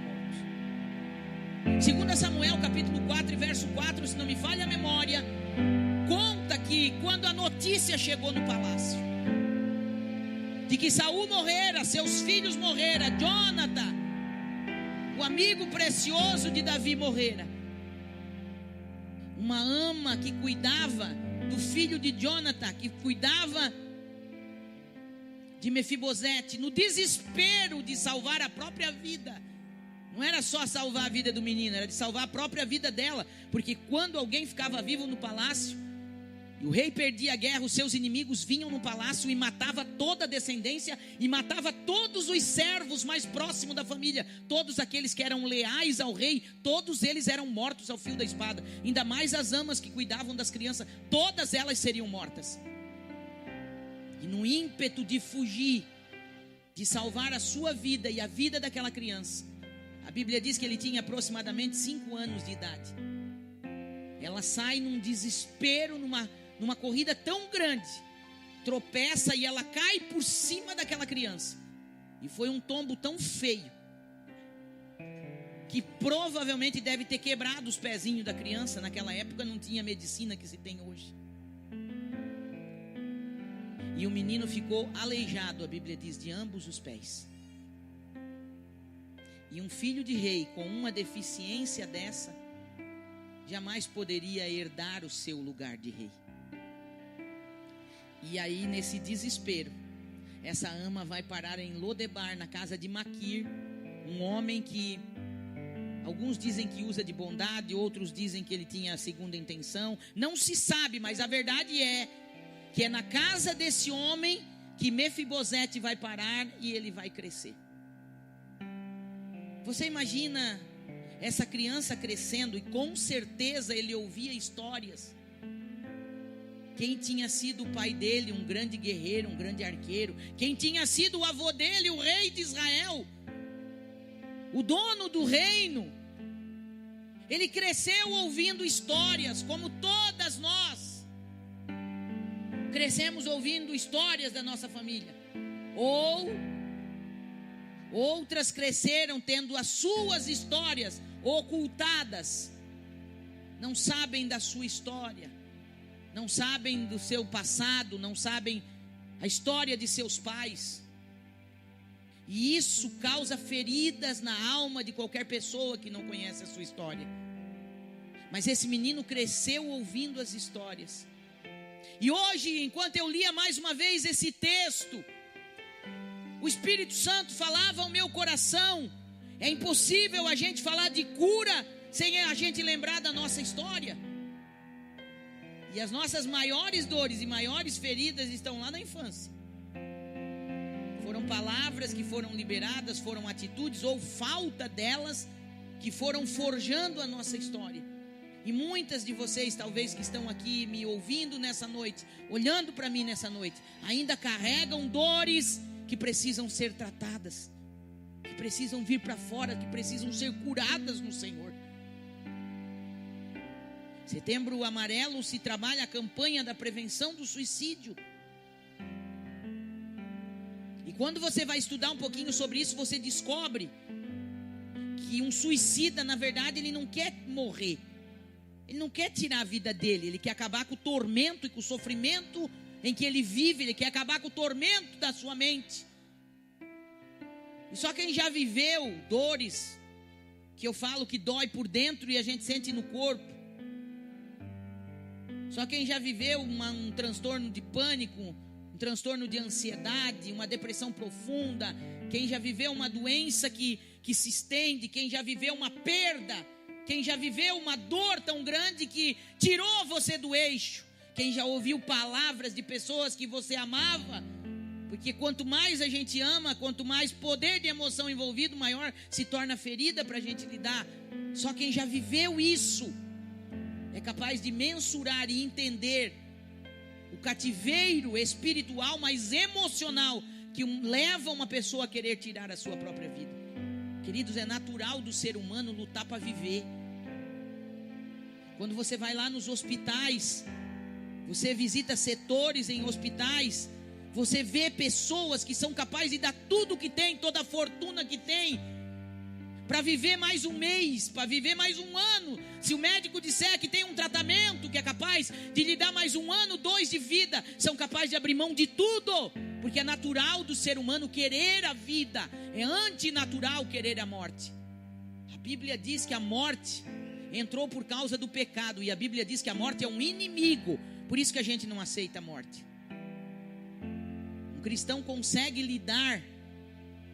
mortos. 2 Samuel capítulo 4 e verso 4, se não me falha a memória, conta que quando a notícia chegou no palácio, de que Saul morrera, seus filhos morrera, Jonathan, o amigo precioso de Davi, morrera. Uma ama que cuidava do filho de Jonathan, que cuidava de Mefibosete, no desespero de salvar a própria vida. Não era só salvar a vida do menino, era de salvar a própria vida dela. Porque quando alguém ficava vivo no palácio, e o rei perdia a guerra, os seus inimigos vinham no palácio e matava toda a descendência, e matava todos os servos mais próximos da família. Todos aqueles que eram leais ao rei, todos eles eram mortos ao fio da espada. Ainda mais as amas que cuidavam das crianças, todas elas seriam mortas. E no ímpeto de fugir, de salvar a sua vida e a vida daquela criança, a Bíblia diz que ele tinha aproximadamente 5 anos de idade. Ela sai num desespero, numa corrida tão grande, tropeça e ela cai por cima daquela criança. E foi um tombo tão feio, que provavelmente deve ter quebrado os pezinhos da criança. Naquela época não tinha medicina que se tem hoje. E o menino ficou aleijado, a Bíblia diz, de ambos os pés. E um filho de rei com uma deficiência dessa jamais poderia herdar o seu lugar de rei. E aí, nesse desespero, essa ama vai parar em Lodebar, na casa de Maquir, um homem que alguns dizem que usa de bondade, outros dizem que ele tinha a segunda intenção. Não se sabe, mas a verdade é que é na casa desse homem que Mefibosete vai parar e ele vai crescer. Você imagina essa criança crescendo, e com certeza ele ouvia histórias. Quem tinha sido o pai dele, um grande guerreiro, um grande arqueiro. Quem tinha sido o avô dele, o rei de Israel, o dono do reino. Ele cresceu ouvindo histórias, como todas nós crescemos ouvindo histórias da nossa família. Ou outras cresceram tendo as suas histórias ocultadas. Não sabem da sua história, não sabem do seu passado, não sabem a história de seus pais. E isso causa feridas na alma de qualquer pessoa que não conhece a sua história. Mas esse menino cresceu ouvindo as histórias. E hoje, enquanto eu lia mais uma vez esse texto, o Espírito Santo falava ao meu coração: é impossível a gente falar de cura sem a gente lembrar da nossa história. E as nossas maiores dores e maiores feridas estão lá na infância. Foram palavras que foram liberadas, foram atitudes ou falta delas que foram forjando a nossa história. E muitas de vocês, talvez, que estão aqui me ouvindo nessa noite, olhando para mim nessa noite, ainda carregam dores que precisam ser tratadas, que precisam vir para fora, que precisam ser curadas no Senhor. Setembro Amarelo se trabalha a campanha da prevenção do suicídio. E quando você vai estudar um pouquinho sobre isso, você descobre que um suicida, na verdade, ele não quer morrer. Ele não quer tirar a vida dele, ele quer acabar com o tormento e com o sofrimento em que ele vive, ele quer acabar com o tormento da sua mente. E só quem já viveu dores, que eu falo que dói por dentro e a gente sente no corpo, só quem já viveu um transtorno de pânico, um transtorno de ansiedade, uma depressão profunda, quem já viveu uma doença que se estende, quem já viveu uma perda, quem já viveu uma dor tão grande que tirou você do eixo, quem já ouviu palavras de pessoas que você amava, porque quanto mais a gente ama, quanto mais poder de emoção envolvido, maior se torna a ferida para a gente lidar. Só quem já viveu isso é capaz de mensurar e entender o cativeiro espiritual, mas emocional, que leva uma pessoa a querer tirar a sua própria vida. Queridos, é natural do ser humano lutar para viver. Quando você vai lá nos hospitais, você visita setores em hospitais, você vê pessoas que são capazes de dar tudo que tem, toda a fortuna que tem, para viver mais um mês, para viver mais um ano. Se o médico disser que tem um tratamento que é capaz de lhe dar mais 1 ano, 2 de vida, são capazes de abrir mão de tudo Porque é natural do ser humano querer a vida, é antinatural querer a morte. A Bíblia diz que a morte entrou por causa do pecado, e a Bíblia diz que a morte é um inimigo, por isso que a gente não aceita a morte. Um cristão consegue lidar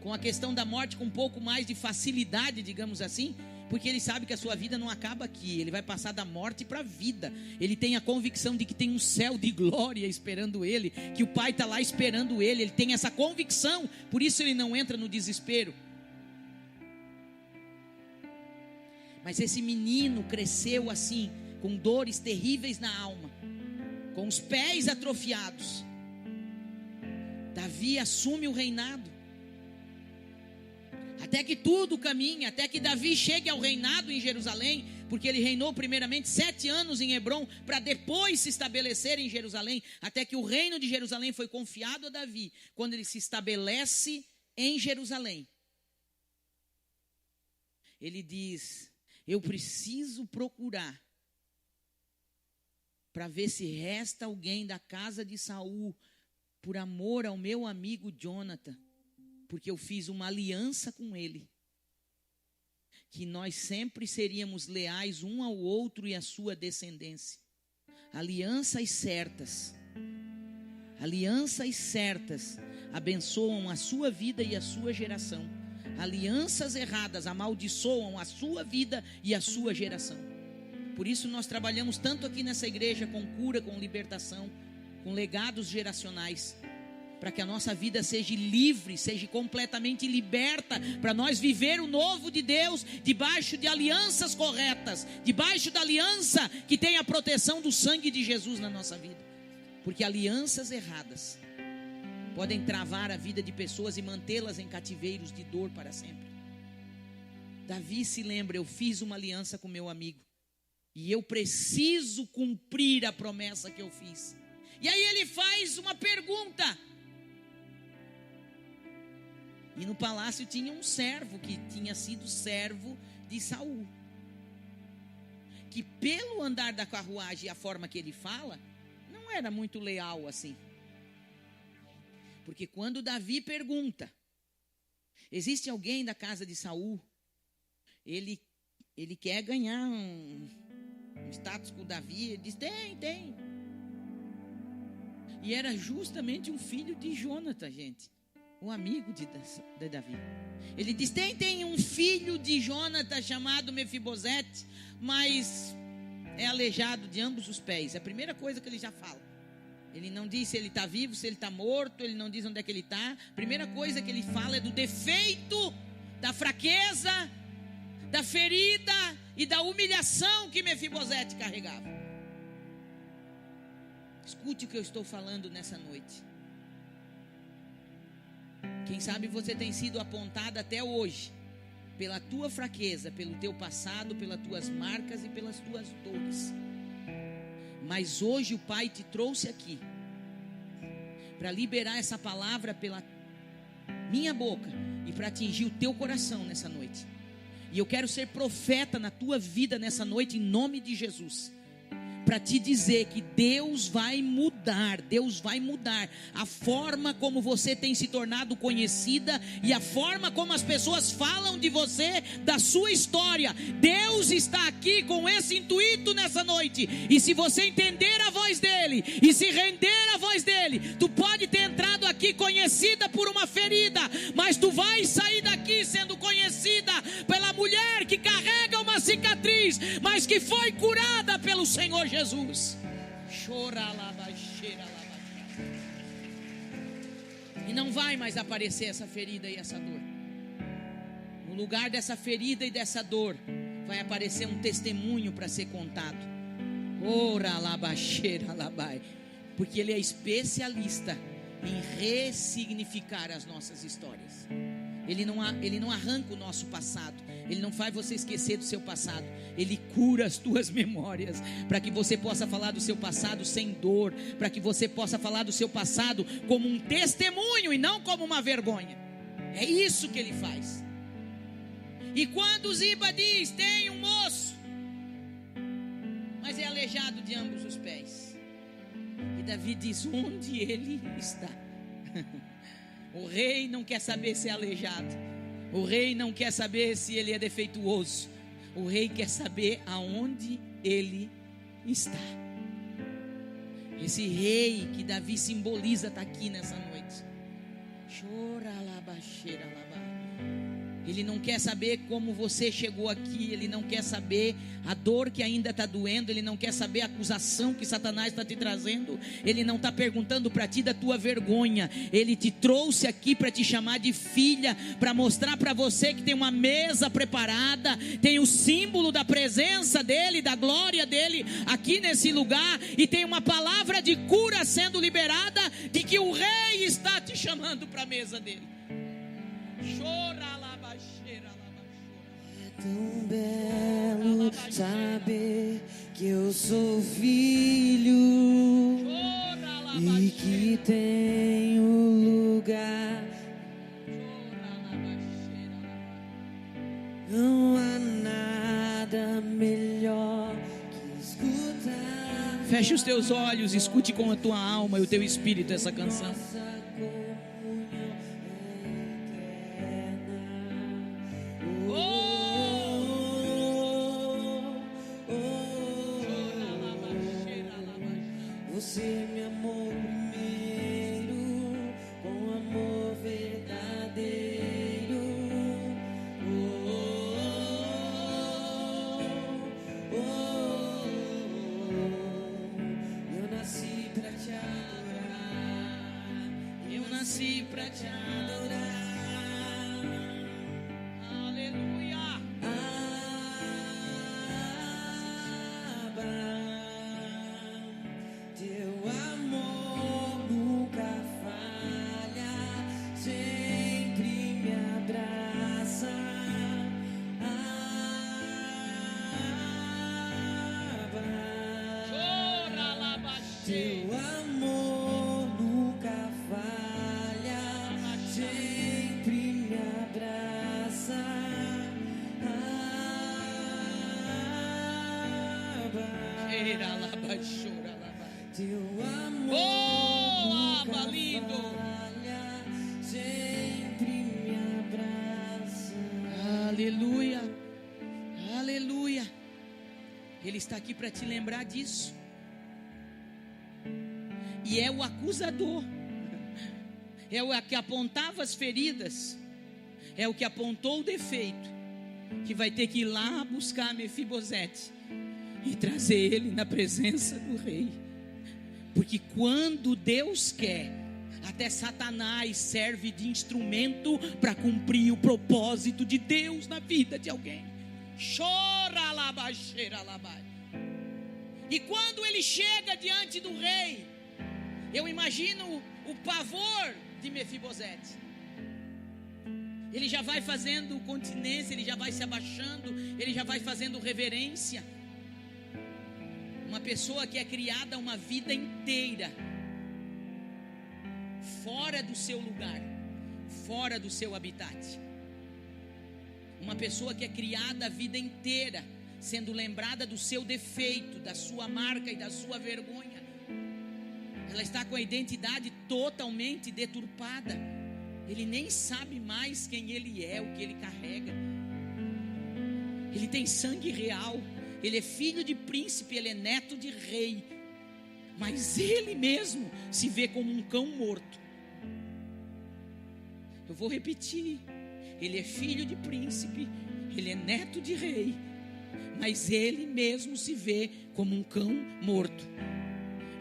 com a questão da morte com um pouco mais de facilidade, digamos assim, porque ele sabe que a sua vida não acaba aqui, ele vai passar da morte para a vida. Ele tem a convicção de que tem um céu de glória esperando ele, que o Pai está lá esperando ele tem essa convicção, por isso ele não entra no desespero. Mas esse menino cresceu assim, com dores terríveis na alma, com os pés atrofiados. Davi assume o reinado, até que tudo caminha, até que Davi chegue ao reinado em Jerusalém, porque ele reinou primeiramente 7 anos em Hebrom, para depois se estabelecer em Jerusalém, até que o reino de Jerusalém foi confiado a Davi, quando ele se estabelece em Jerusalém. Ele diz: eu preciso procurar, para ver se resta alguém da casa de Saul, por amor ao meu amigo Jonathan, porque eu fiz uma aliança com ele, que nós sempre seríamos leais um ao outro e à sua descendência. Alianças certas abençoam a sua vida e a sua geração. Alianças erradas amaldiçoam a sua vida e a sua geração. Por isso nós trabalhamos tanto aqui nessa igreja com cura, com libertação, com legados geracionais, para que a nossa vida seja livre, seja completamente liberta, para nós viver o novo de Deus, debaixo de alianças corretas, debaixo da aliança que tem a proteção do sangue de Jesus na nossa vida. Porque alianças erradas podem travar a vida de pessoas e mantê-las em cativeiros de dor para sempre. Davi se lembra: eu fiz uma aliança com meu amigo, e eu preciso cumprir a promessa que eu fiz. E aí ele faz uma pergunta. E no palácio tinha um servo que tinha sido servo de Saul, que pelo andar da carruagem e a forma que ele fala, não era muito leal assim. Porque quando Davi pergunta: existe alguém da casa de Saul? Ele quer ganhar um status com Davi. Ele diz: tem. E era justamente um filho de Jonathan, gente, um amigo de Davi. Ele diz: tem um filho de Jonathan chamado Mefibosete, mas é aleijado de ambos os pés. É a primeira coisa que ele já fala. Ele não diz se ele está vivo, se ele está morto, ele não diz onde é que ele está. A primeira coisa que ele fala é do defeito, da fraqueza, da ferida e da humilhação que Mefibosete carregava. Escute o que eu estou falando nessa noite. Quem sabe você tem sido apontado até hoje pela tua fraqueza, pelo teu passado, pelas tuas marcas e pelas tuas dores. Mas hoje o Pai te trouxe aqui para liberar essa palavra pela minha boca e para atingir o teu coração nessa noite. E eu quero ser profeta na tua vida nessa noite, em nome de Jesus, para te dizer que Deus vai mudar a forma como você tem se tornado conhecida e a forma como as pessoas falam de você, da sua história. Deus está aqui com esse intuito nessa noite, e se você entender a voz dele e se render à voz dele, tu pode ter entrado aqui conhecida por uma ferida, mas tu vais sair daqui sendo conhecida pela mulher que carrega uma cicatriz, mas que foi curada pelo Senhor Jesus. E não vai mais aparecer essa ferida e essa dor. No lugar dessa ferida e dessa dor, vai aparecer um testemunho para ser contado. Porque Ele é especialista em ressignificar as nossas histórias. Ele não arranca o nosso passado, Ele não faz você esquecer do seu passado. Ele cura as tuas memórias, para que você possa falar do seu passado sem dor, para que você possa falar do seu passado como um testemunho e não como uma vergonha. É isso que Ele faz. E quando Ziba diz: tem um moço, mas é aleijado de ambos os pés, e Davi diz: onde ele está? O rei não quer saber se é aleijado. O rei não quer saber se ele é defeituoso. O rei quer saber aonde ele está. Esse rei que Davi simboliza está aqui nessa noite. Ele não quer saber como você chegou aqui. Ele não quer saber a dor que ainda está doendo. Ele não quer saber a acusação que Satanás está te trazendo. Ele não está perguntando para ti da tua vergonha. Ele te trouxe aqui para te chamar de filha, para mostrar para você que tem uma mesa preparada, tem o símbolo da presença dele, da glória dele aqui nesse lugar, e tem uma palavra de cura sendo liberada, de que o rei está te chamando para a mesa dele. É tão belo saber que eu sou filho e que tenho lugar. Não há nada melhor que escutar. Feche os teus olhos, escute com a tua alma e o teu espírito essa canção. Você me amou primeiro, com amor verdadeiro. Eu nasci pra te adorar. Eu nasci pra te adorar. Aleluia. Teu amor nunca falha, sempre me abraça. Teu amor nunca falha, sempre me abraça. Teu amor nunca falha, sempre me abraça. Aleluia. Aleluia. Ele está aqui para te lembrar disso. E é o acusador, é o que apontava as feridas, é o que apontou o defeito, que vai ter que ir lá buscar Mefibosete e trazer ele na presença do rei. Porque quando Deus quer, até Satanás serve de instrumento para cumprir o propósito de Deus na vida de alguém. Chora labai, cheira labai. E quando ele chega diante do rei, eu imagino o pavor de Mefibosete. Ele já vai fazendo continência, ele já vai se abaixando, ele já vai fazendo reverência. Uma pessoa que é criada uma vida inteira fora do seu lugar, fora do seu habitat. Uma pessoa que é criada a vida inteira sendo lembrada do seu defeito, da sua marca e da sua vergonha. Ela está com a identidade totalmente deturpada. Ele nem sabe mais quem ele é, o que ele carrega. Ele tem sangue real. Ele é filho de príncipe, ele é neto de rei. Mas ele mesmo se vê como um cão morto. Eu vou repetir. Ele é filho de príncipe, ele é neto de rei. Mas ele mesmo se vê como um cão morto.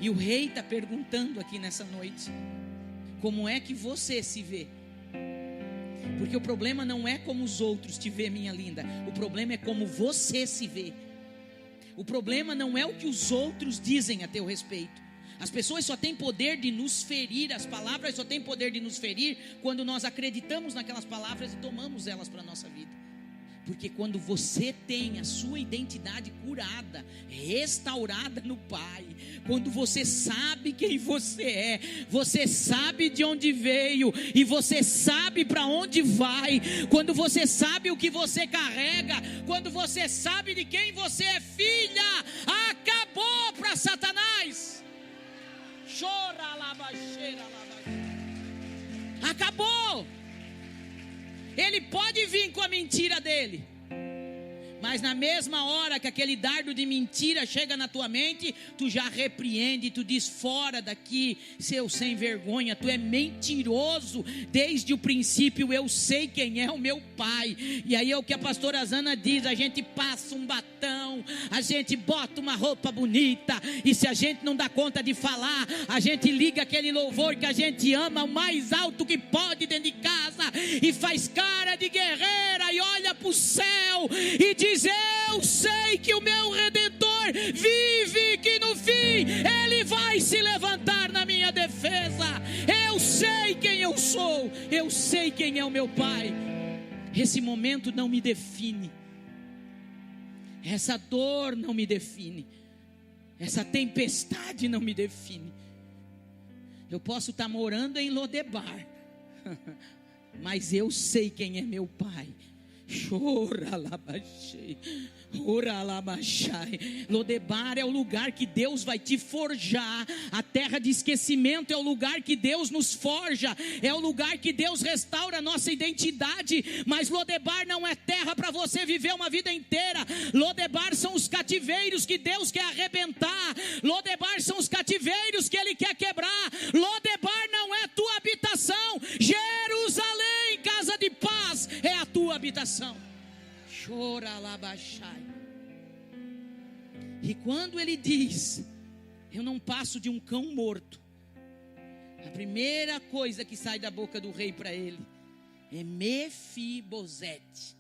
E o rei está perguntando aqui nessa noite: como é que você se vê? Porque o problema não é como os outros te vê, minha linda. O problema é como você se vê. O problema não é o que os outros dizem a teu respeito. As pessoas só têm poder de nos ferir. As palavras só têm poder de nos ferir quando nós acreditamos naquelas palavras e tomamos elas para a nossa vida. Porque quando você tem a sua identidade curada, restaurada no Pai, quando você sabe quem você é, você sabe de onde veio e você sabe para onde vai, quando você sabe o que você carrega, quando você sabe de quem você é filha, acabou para Satanás. Chora, lava, cheira, lava. Acabou. Ele pode vir com a mentira dele, mas na mesma hora que aquele dardo de mentira chega na tua mente, tu já repreende, tu diz: fora daqui, seu sem vergonha, tu é mentiroso, desde o princípio eu sei quem é o meu pai. E aí é o que a pastora Zana diz: a gente passa um batom, a gente bota uma roupa bonita, e se a gente não dá conta de falar, a gente liga aquele louvor que a gente ama o mais alto que pode dentro de casa, e faz cara de guerreira, e olha para o céu, e diz: eu sei que o meu Redentor vive, que no fim Ele vai se levantar na minha defesa. Eu sei quem eu sou, eu sei quem é o meu Pai. Esse momento não me define, essa dor não me define, essa tempestade não me define. Eu posso estar morando em Lodebar, mas eu sei quem é meu Pai. Lodebar é o lugar que Deus vai te forjar. A terra de esquecimento é o lugar que Deus nos forja, é o lugar que Deus restaura a nossa identidade. Mas Lodebar não é terra para você viver uma vida inteira. Lodebar são os cativeiros que Deus quer arrebentar. Lodebar são os cativeiros que Ele quer quebrar. Lodebar não é tua habitação. Jerusalém, casa de paz, é a tua habitação. E quando ele diz: eu não passo de um cão morto, a primeira coisa que sai da boca do rei para ele é Mefibosete.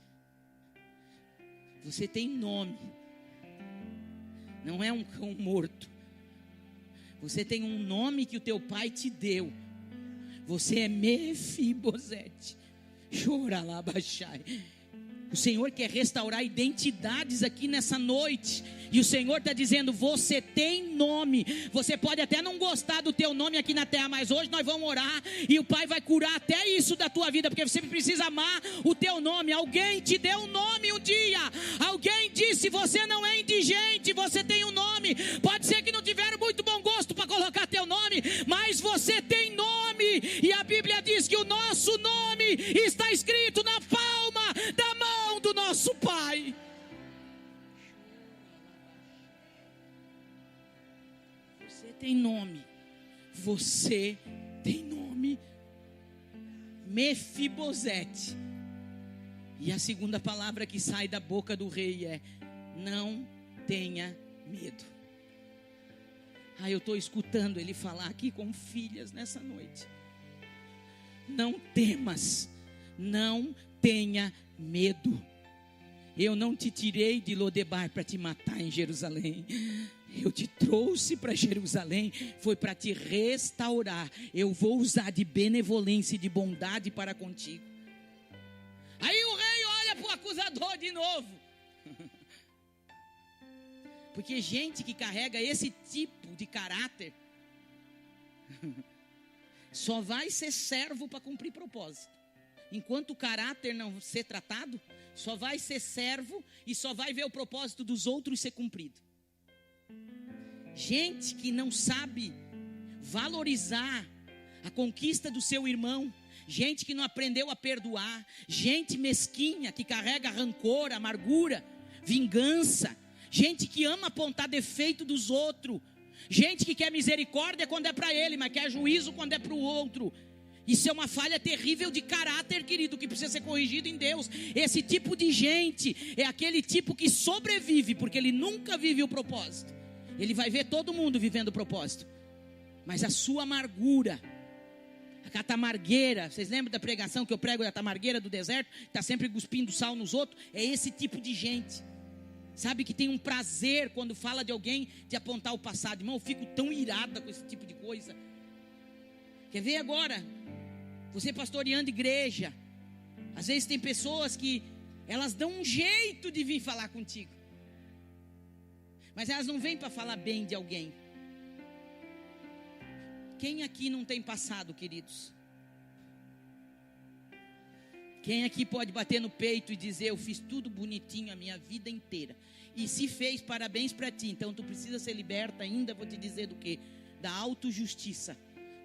Você tem nome, não é um cão morto. Você tem um nome que o teu pai te deu. Você é Mefibosete. O Senhor quer restaurar identidades aqui nessa noite. E o Senhor está dizendo: você tem nome. Você pode até não gostar do teu nome aqui na terra, mas hoje nós vamos orar e o Pai vai curar até isso da tua vida, porque você precisa amar o teu nome. Alguém te deu um nome um dia. Alguém disse: você não é indigente, você tem um nome. Pode ser que não tiveram muito bom gosto para colocar teu nome, mas você tem nome. E a Bíblia diz que o nosso nome está escrito na palma da mão do nosso Pai. Você tem nome. Você tem nome. Mefibosete. E a segunda palavra que sai da boca do rei é: não tenha medo. Eu estou escutando ele falar aqui com filhas nessa noite. Não temas, não tenha medo. Eu não te tirei de Lodebar para te matar em Jerusalém. Eu te trouxe para Jerusalém, foi para te restaurar. Eu vou usar de benevolência e de bondade para contigo. Aí o rei olha para o acusador de novo. Porque gente que carrega esse tipo de caráter só vai ser servo para cumprir propósito. Enquanto o caráter não ser tratado, só vai ser servo e só vai ver o propósito dos outros ser cumprido. Gente que não sabe valorizar a conquista do seu irmão, gente que não aprendeu a perdoar, gente mesquinha que carrega rancor, amargura, vingança, gente que ama apontar defeito dos outros, gente que quer misericórdia quando é para ele, mas quer juízo quando é para o outro. Isso é uma falha terrível de caráter, querido, que precisa ser corrigido em Deus. Esse tipo de gente é aquele tipo que sobrevive, porque ele nunca vive o propósito. Ele vai ver todo mundo vivendo o propósito, mas a sua amargura, a catamargueira, vocês lembram da pregação que eu prego da tamargueira do deserto, está sempre cuspindo sal nos outros? É esse tipo de gente, sabe, que tem um prazer quando fala de alguém de apontar o passado. Irmão, eu fico tão irada com esse tipo de coisa. Quer ver agora? Você pastoreando igreja, às vezes tem pessoas que elas dão um jeito de vir falar contigo, mas elas não vêm para falar bem de alguém. Quem aqui não tem passado, queridos? Quem aqui pode bater no peito e dizer: eu fiz tudo bonitinho a minha vida inteira? E se fez, parabéns para ti. Então tu precisa ser liberta ainda. Vou te dizer do quê? Da autojustiça,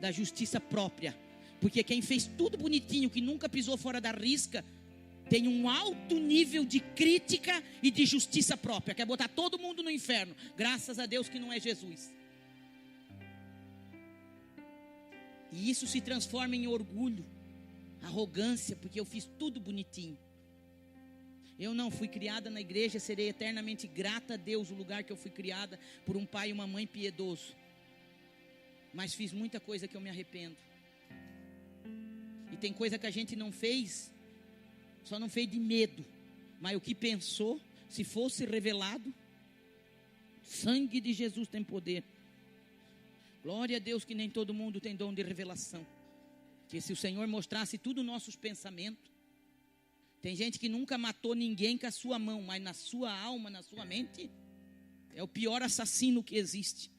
da justiça própria, Porque quem fez tudo bonitinho, que nunca pisou fora da risca, tem um alto nível de crítica e de justiça própria. Quer botar todo mundo no inferno. Graças a Deus que não é Jesus. E isso se transforma em orgulho, arrogância, porque eu fiz tudo bonitinho. Eu não fui criada na igreja, serei eternamente grata a Deus, o lugar que eu fui criada, por um pai e uma mãe piedoso. Mas fiz muita coisa que eu me arrependo. E tem coisa que a gente não fez, só não fez de medo. Mas o que pensou, se fosse revelado, sangue de Jesus tem poder. Glória a Deus que nem todo mundo tem dom de revelação. Que se o Senhor mostrasse tudo nossos pensamentos. Tem gente que nunca matou ninguém com a sua mão, mas na sua alma, na sua mente, é o pior assassino que existe.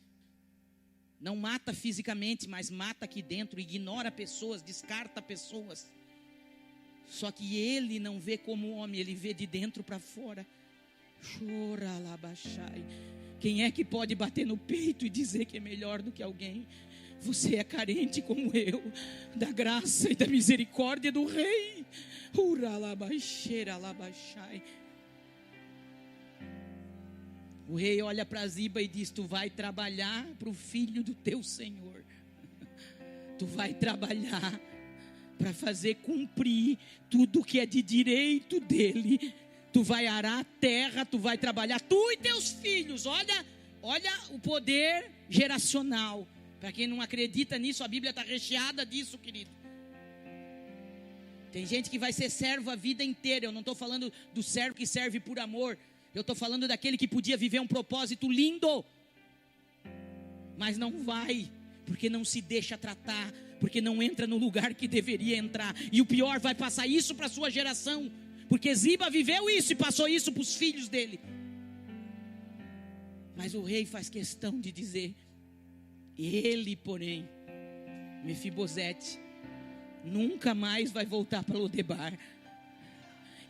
Não mata fisicamente, mas mata aqui dentro, ignora pessoas, descarta pessoas. Só que ele não vê como homem, ele vê de dentro para fora. Chora lá, baixai. Quem é que pode bater no peito e dizer que é melhor do que alguém? Você é carente como eu, da graça e da misericórdia do Rei. O rei olha para Ziba e diz: tu vai trabalhar para o filho do teu Senhor. Tu vai trabalhar para fazer cumprir tudo que é de direito dele. Tu vai arar a terra, tu vai trabalhar, tu e teus filhos. Olha o poder geracional. Para quem não acredita nisso, a Bíblia está recheada disso, querido. Tem gente que vai ser servo a vida inteira. Eu não estou falando do servo que serve por amor. Eu estou falando daquele que podia viver um propósito lindo, mas não vai, porque não se deixa tratar, porque não entra no lugar que deveria entrar. E o pior, vai passar isso para a sua geração, porque Ziba viveu isso e passou isso para os filhos dele. Mas o rei faz questão de dizer: ele, porém, Mefibosete, nunca mais vai voltar para Lodebar.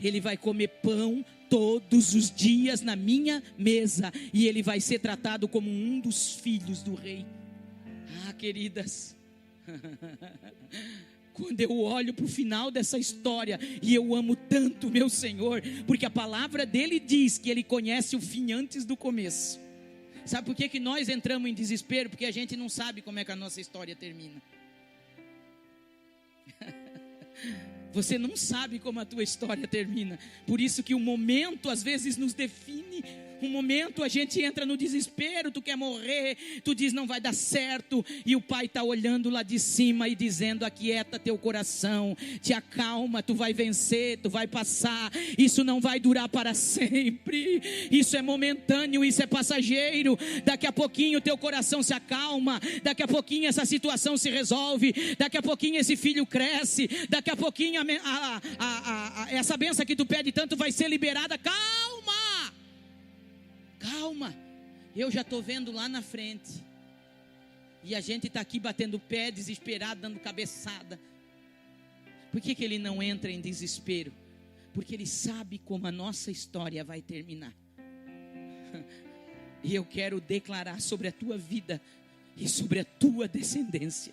Ele vai comer pão todos os dias na minha mesa, e ele vai ser tratado como um dos filhos do rei. Ah, queridas, quando eu olho para o final dessa história, e eu amo tanto meu Senhor, porque a palavra dele diz que ele conhece o fim antes do começo. Sabe por que nós entramos em desespero? Porque a gente não sabe como é que a nossa história termina. Você não sabe como a tua história termina. Por isso que o momento às vezes nos define. Um momento a gente entra no desespero, tu quer morrer, tu diz não vai dar certo, e o pai está olhando lá de cima e dizendo: aquieta teu coração, te acalma, tu vai vencer, tu vai passar, isso não vai durar para sempre, isso é momentâneo, isso é passageiro. Daqui a pouquinho teu coração se acalma, daqui a pouquinho essa situação se resolve, daqui a pouquinho esse filho cresce, daqui a pouquinho essa bênção que tu pede tanto vai ser liberada. Calma, eu já estou vendo lá na frente, e a gente está aqui batendo pé, desesperado, dando cabeçada. Por que ele não entra em desespero? Porque ele sabe como a nossa história vai terminar. E eu quero declarar sobre a tua vida e sobre a tua descendência: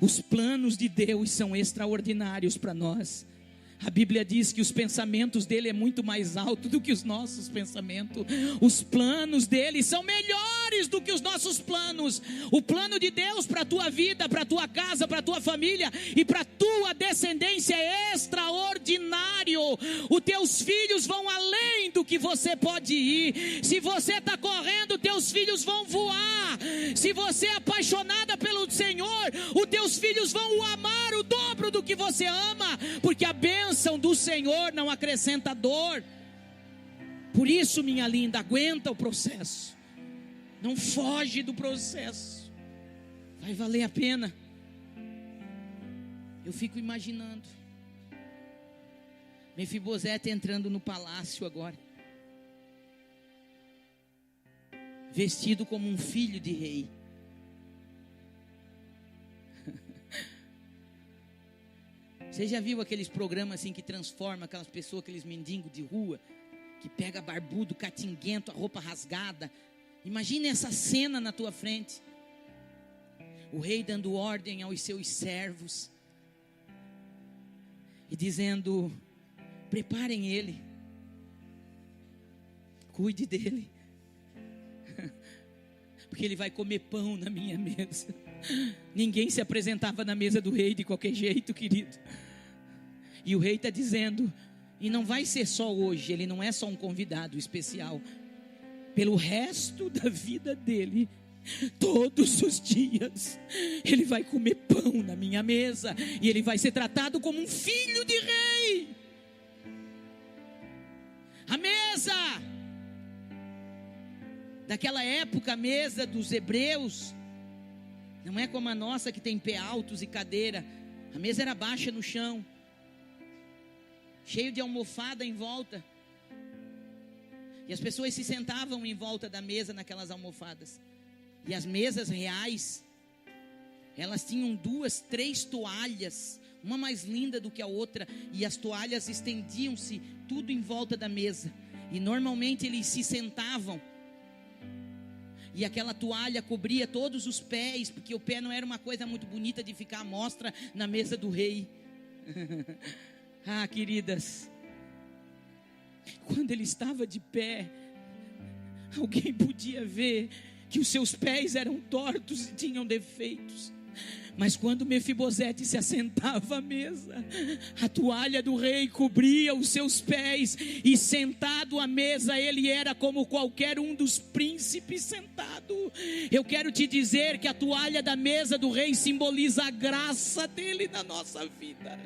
os planos de Deus são extraordinários para nós. A Bíblia diz que os pensamentos dele é muito mais alto do que os nossos pensamentos. Os planos dele são melhores do que os nossos planos. O plano de Deus para a tua vida, para a tua casa, para a tua família e para a tua descendência é extraordinário. Os teus filhos vão além do que você pode ir. Se você está correndo, teus filhos vão voar. Se você é apaixonada pelo Senhor, os teus filhos vão o amar o dobro do que você ama, porque a bênção do Senhor não acrescenta dor. Por isso, minha linda, aguenta o processo, não foge do processo, vai valer a pena. Eu fico imaginando Mefibosete entrando no palácio agora, vestido como um filho de rei. Você já viu aqueles programas assim que transformam aquelas pessoas, aqueles mendigos de rua, que pega barbudo, catinguento, a roupa rasgada? Imagina essa cena na tua frente. O rei dando ordem aos seus servos e dizendo: preparem ele, cuide dele, porque ele vai comer pão na minha mesa. Ninguém se apresentava na mesa do rei de qualquer jeito, querido. E o rei está dizendo: e não vai ser só hoje, ele não é só um convidado especial. Pelo resto da vida dele, todos os dias, ele vai comer pão na minha mesa, e ele vai ser tratado como um filho de rei. A mesa daquela época, a mesa dos hebreus, não é como a nossa que tem pé altos e cadeira. A mesa era baixa no chão, cheio de almofada em volta, e as pessoas se sentavam em volta da mesa naquelas almofadas. E as mesas reais, elas tinham 2, 3 toalhas, uma mais linda do que a outra, e as toalhas estendiam-se tudo em volta da mesa, e normalmente eles se sentavam, e aquela toalha cobria todos os pés, porque o pé não era uma coisa muito bonita de ficar à mostra na mesa do rei. Ah, queridas, quando ele estava de pé, alguém podia ver que os seus pés eram tortos e tinham defeitos. Mas quando Mefibosete se assentava à mesa, a toalha do rei cobria os seus pés, e sentado à mesa ele era como qualquer um dos príncipes sentado. Eu quero te dizer que a toalha da mesa do rei simboliza a graça dele na nossa vida,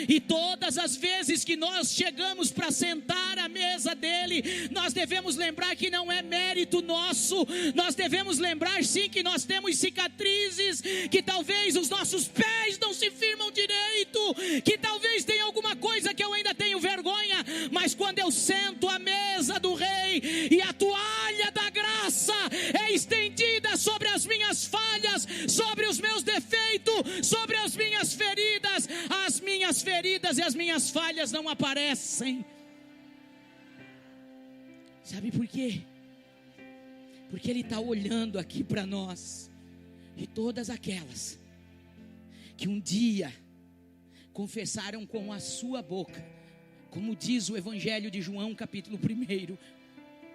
e todas as vezes que nós chegamos para sentar à mesa dele, nós devemos lembrar que não é mérito nosso. Nós devemos lembrar sim que nós temos cicatrizes, que talvez os nossos pés não se firmam direito, que talvez tenha alguma coisa que eu ainda tenho vergonha, mas quando eu sento à mesa do rei e a toalha da graça é estendida sobre as minhas falhas, sobre os meus defeitos, sobre as minhas feridas e as minhas falhas não aparecem. Sabe por quê? Porque ele está olhando aqui para nós, e todas aquelas que um dia confessaram com a sua boca, como diz o Evangelho de João, capítulo 1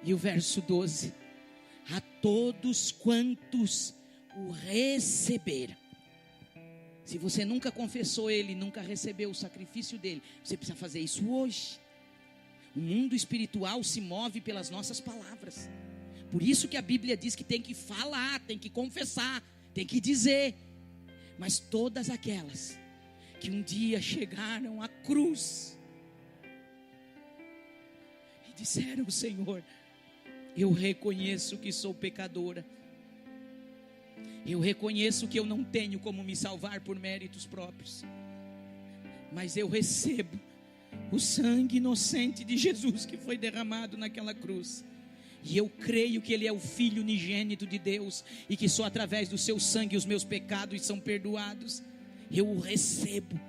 e o verso 12: a todos quantos o receberam. Se você nunca confessou ele, nunca recebeu o sacrifício dele, você precisa fazer isso hoje. O mundo espiritual se move pelas nossas palavras. Por isso que a Bíblia diz que tem que falar, tem que confessar, tem que dizer. Mas todas aquelas que um dia chegaram à cruz e disseram: Senhor, eu reconheço que sou pecadora, eu reconheço que eu não tenho como me salvar por méritos próprios, mas eu recebo o sangue inocente de Jesus que foi derramado naquela cruz, e eu creio que Ele é o Filho unigênito de Deus, e que só através do seu sangue os meus pecados são perdoados. Eu o recebo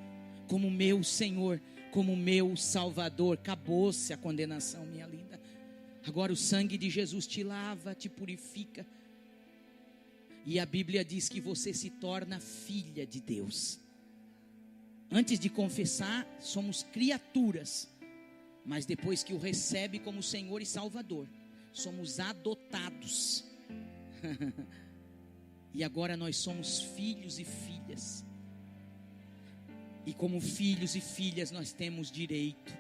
como meu Senhor, como meu Salvador. Acabou-se a condenação, minha linda. Agora o sangue de Jesus te lava, te purifica, e a Bíblia diz que você se torna filha de Deus. Antes de confessar, somos criaturas, mas depois que o recebe como Senhor e Salvador, somos adotados. E agora nós somos filhos e filhas. E como filhos e filhas nós temos direito.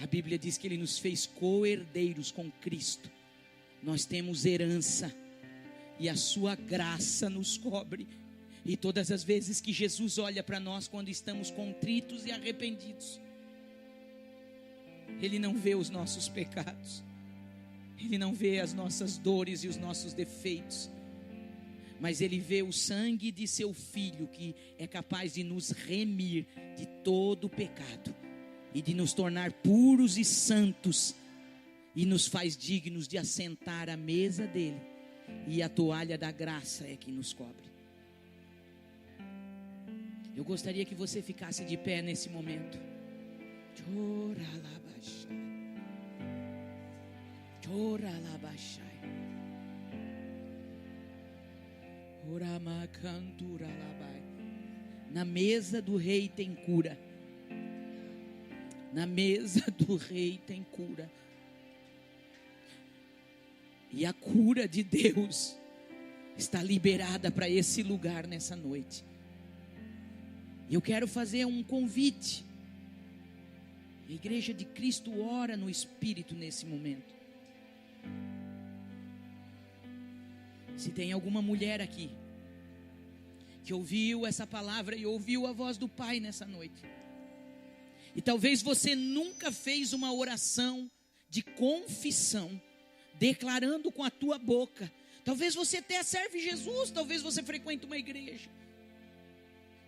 A Bíblia diz que Ele nos fez co-herdeiros com Cristo. Nós temos herança, e a sua graça nos cobre. E todas as vezes que Jesus olha para nós quando estamos contritos e arrependidos, Ele não vê os nossos pecados, Ele não vê as nossas dores e os nossos defeitos, mas Ele vê o sangue de seu Filho, que é capaz de nos remir de todo o pecado e de nos tornar puros e santos, e nos faz dignos de assentar à mesa dele, e a toalha da graça é que nos cobre. Eu gostaria que você ficasse de pé nesse momento. Na mesa do rei tem cura. Na mesa do rei tem cura. E a cura de Deus está liberada para esse lugar nessa noite. Eu quero fazer um convite. A Igreja de Cristo ora no Espírito nesse momento. Se tem alguma mulher aqui que ouviu essa palavra e ouviu a voz do Pai nessa noite, e talvez você nunca fez uma oração de confissão, declarando com a tua boca, talvez você até serve Jesus, talvez você frequente uma igreja,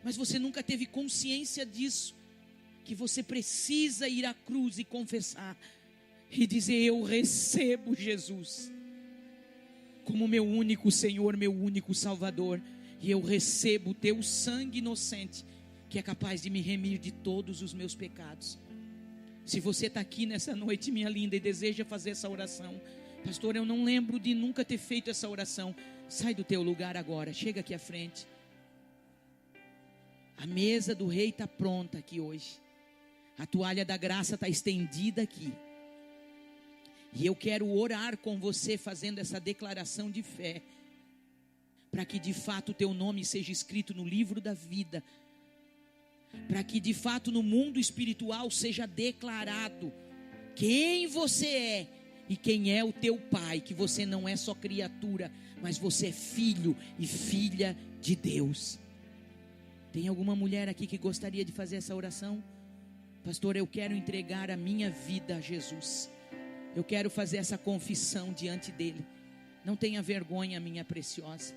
mas você nunca teve consciência disso, que você precisa ir à cruz e confessar, e dizer: eu recebo Jesus como meu único Senhor, meu único Salvador, e eu recebo o teu sangue inocente, que é capaz de me remir de todos os meus pecados. Se você está aqui nessa noite, minha linda, e deseja fazer essa oração: pastor, eu não lembro de nunca ter feito essa oração. Sai do teu lugar agora, chega aqui à frente. A mesa do rei está pronta aqui hoje. A toalha da graça está estendida aqui. E eu quero orar com você, fazendo essa declaração de fé, para que de fato o teu nome seja escrito no livro da vida, para que de fato no mundo espiritual seja declarado quem você é e quem é o teu pai, que você não é só criatura, mas você é filho e filha de Deus. Tem alguma mulher aqui que gostaria de fazer essa oração? Pastor, eu quero entregar a minha vida a Jesus. Eu quero fazer essa confissão diante dele. Não tenha vergonha, minha preciosa.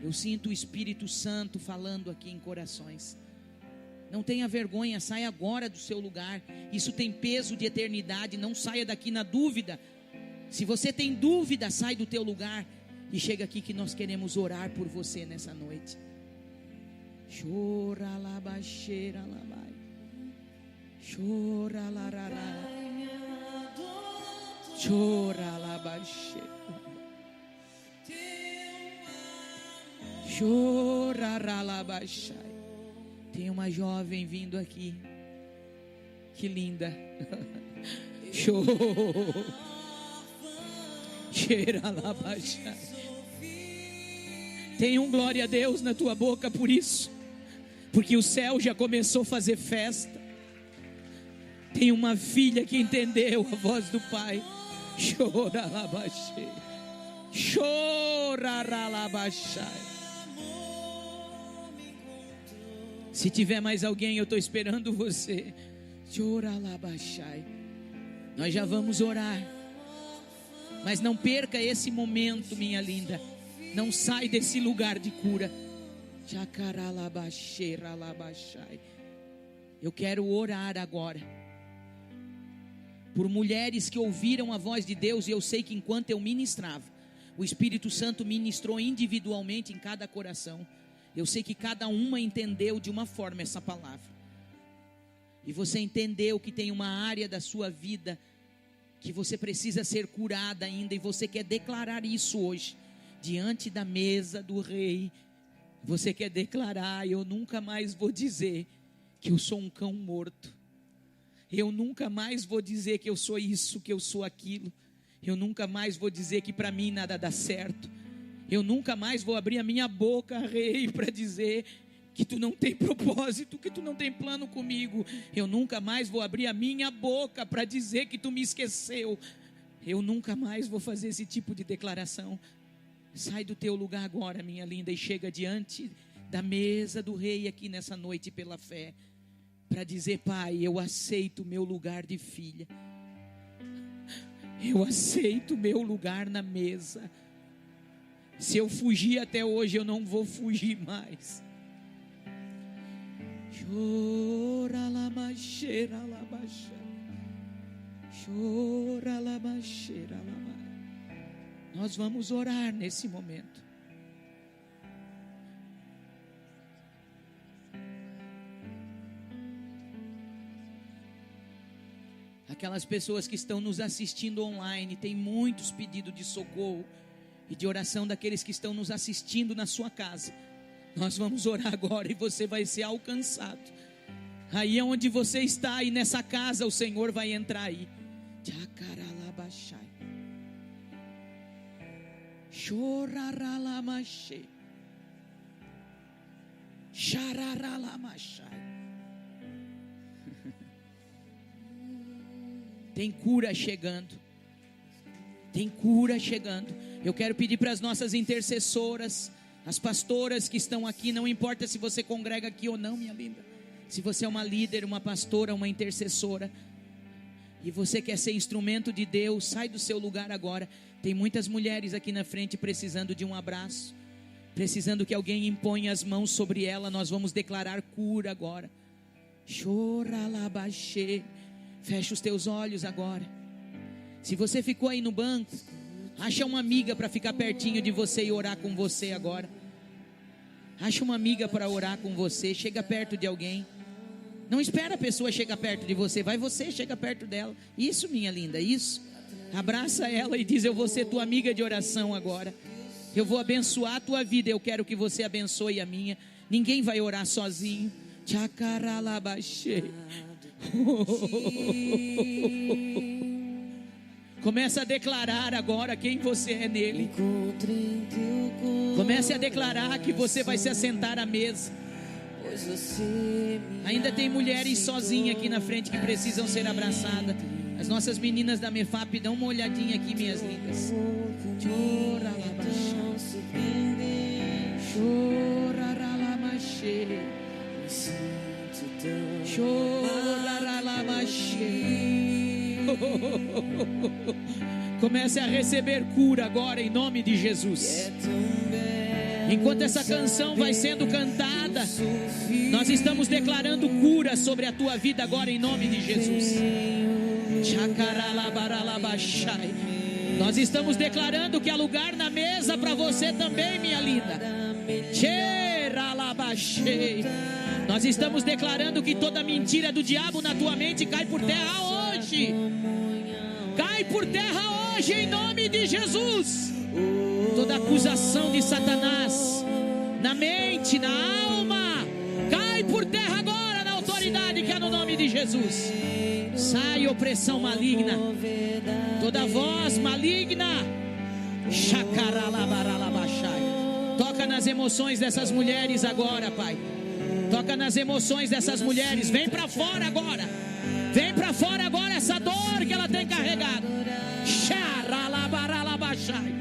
Eu sinto o Espírito Santo falando aqui em corações. Não tenha vergonha, saia agora do seu lugar. Isso tem peso de eternidade. Não saia daqui na dúvida. Se você tem dúvida, sai do teu lugar e chega aqui, que nós queremos orar por você nessa noite. Chora lá, baixeira lá, vai. Chora lá, rará. Chora lá, baixeira. Chora lá, baixai. Tem uma jovem vindo aqui. Que linda. Cheira lá, baixai. Tem um glória a Deus na tua boca por isso, porque o céu já começou a fazer festa. Tem uma filha que entendeu a voz do Pai. Chora lá, baixai. Chora lá, baixai. Se tiver mais alguém, eu estou esperando você. Chora lá, baixai. Nós já vamos orar, mas não perca esse momento, minha linda. Não sai desse lugar de cura. Jacará lá, baixeira lá, baixai. Eu quero orar agora por mulheres que ouviram a voz de Deus. E eu sei que enquanto eu ministrava, o Espírito Santo ministrou individualmente em cada coração. Eu sei que cada uma entendeu de uma forma essa palavra. E você entendeu que tem uma área da sua vida que você precisa ser curada ainda, e você quer declarar isso hoje, diante da mesa do rei. Você quer declarar: eu nunca mais vou dizer que eu sou um cão morto. Eu nunca mais vou dizer que eu sou isso, que eu sou aquilo. Eu nunca mais vou dizer que para mim nada dá certo. Eu nunca mais vou abrir a minha boca, rei, para dizer que tu não tem propósito, que tu não tem plano comigo. Eu nunca mais vou abrir a minha boca para dizer que tu me esqueceu. Eu nunca mais vou fazer esse tipo de declaração. Sai do teu lugar agora, minha linda, e chega diante da mesa do rei aqui nessa noite pela fé, para dizer: Pai, eu aceito o meu lugar de filha. Eu aceito o meu lugar na mesa. Se eu fugir até hoje, eu não vou fugir mais. Chora lá, baixeira lá, baixa. Chora lá, baixeira lá. Nós vamos orar nesse momento. Aquelas pessoas que estão nos assistindo online, tem muitos pedidos de socorro. e de oração daqueles que estão nos assistindo na sua casa. Nós vamos orar agora e você vai ser alcançado. Aí é onde você está, e nessa casa o Senhor vai entrar aí. Chacaralabashai. Choraralamashai. Chararalamashai. Tem cura chegando. Tem cura chegando. Eu quero pedir para as nossas intercessoras, as pastoras que estão aqui, não importa se você congrega aqui ou não, minha linda. Se você é uma líder, uma pastora, uma intercessora, e você quer ser instrumento de Deus, sai do seu lugar agora. Tem muitas mulheres aqui na frente precisando de um abraço, precisando que alguém imponha as mãos sobre ela. Nós vamos declarar cura agora. Choralabaxê. Fecha os teus olhos agora. Se você ficou aí no banco, acha uma amiga para ficar pertinho de você e orar com você agora. Acha uma amiga para orar com você. Chega perto de alguém. Não espera a pessoa chegar perto de você. Vai você, chega perto dela. Isso, minha linda, isso. Abraça ela e diz: eu vou ser tua amiga de oração agora. Eu vou abençoar a tua vida. Eu quero que você abençoe a minha. Ninguém vai orar sozinho. Chacaralabaxê. Comece a declarar agora quem você é nele. Comece a declarar que você vai se assentar à mesa. Ainda tem mulheres sozinhas aqui na frente que precisam ser abraçadas. As nossas meninas da MEFAP, dão uma olhadinha aqui, minhas lindas. Choraralamaxê. Comece a receber cura agora em nome de Jesus. Enquanto essa canção vai sendo cantada, nós estamos declarando cura sobre a tua vida agora em nome de Jesus. Chacaralabaralabaxai. Nós estamos declarando que há lugar na mesa para você também, minha linda. Cheralabaxei. Nós estamos declarando que toda mentira do diabo na tua mente cai por terra hoje. Cai por terra hoje em nome de Jesus. Toda acusação de Satanás na mente, na alma, cai por terra agora na autoridade que é no nome de Jesus. Sai opressão maligna, toda voz maligna. Chacaralabaralabaxai. Toca nas emoções dessas mulheres agora, Pai. Toca nas emoções dessas mulheres. Vem para fora agora. Vem para fora agora essa dor que ela tem carregado. Charalabaralabaxai.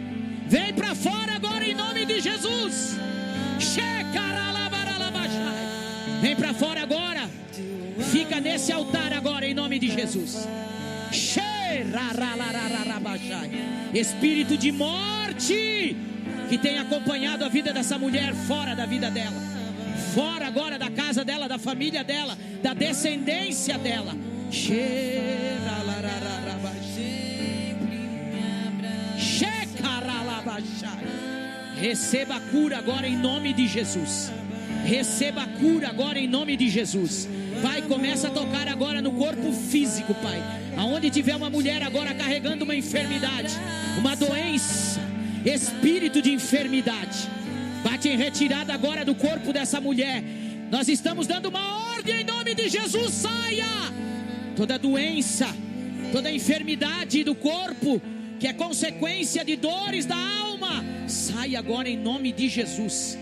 Vem para fora agora em nome de Jesus. Checaralabaralabaxai. Vem para fora agora. Fica nesse altar agora em nome de Jesus. Cheraralabaxai. Espírito de morte que tem acompanhado a vida dessa mulher, fora da vida dela. Fora agora da casa dela, da família dela, da descendência dela. Receba a cura agora em nome de Jesus. Receba a cura agora em nome de Jesus. Pai, começa a tocar agora no corpo físico, Pai. Aonde tiver uma mulher agora carregando uma enfermidade, uma doença, espírito de enfermidade, bate em retirada agora do corpo dessa mulher. Nós estamos dando uma ordem em nome de Jesus. Saia toda doença, toda enfermidade do corpo, que é consequência de dores da alma. Saia agora em nome de Jesus.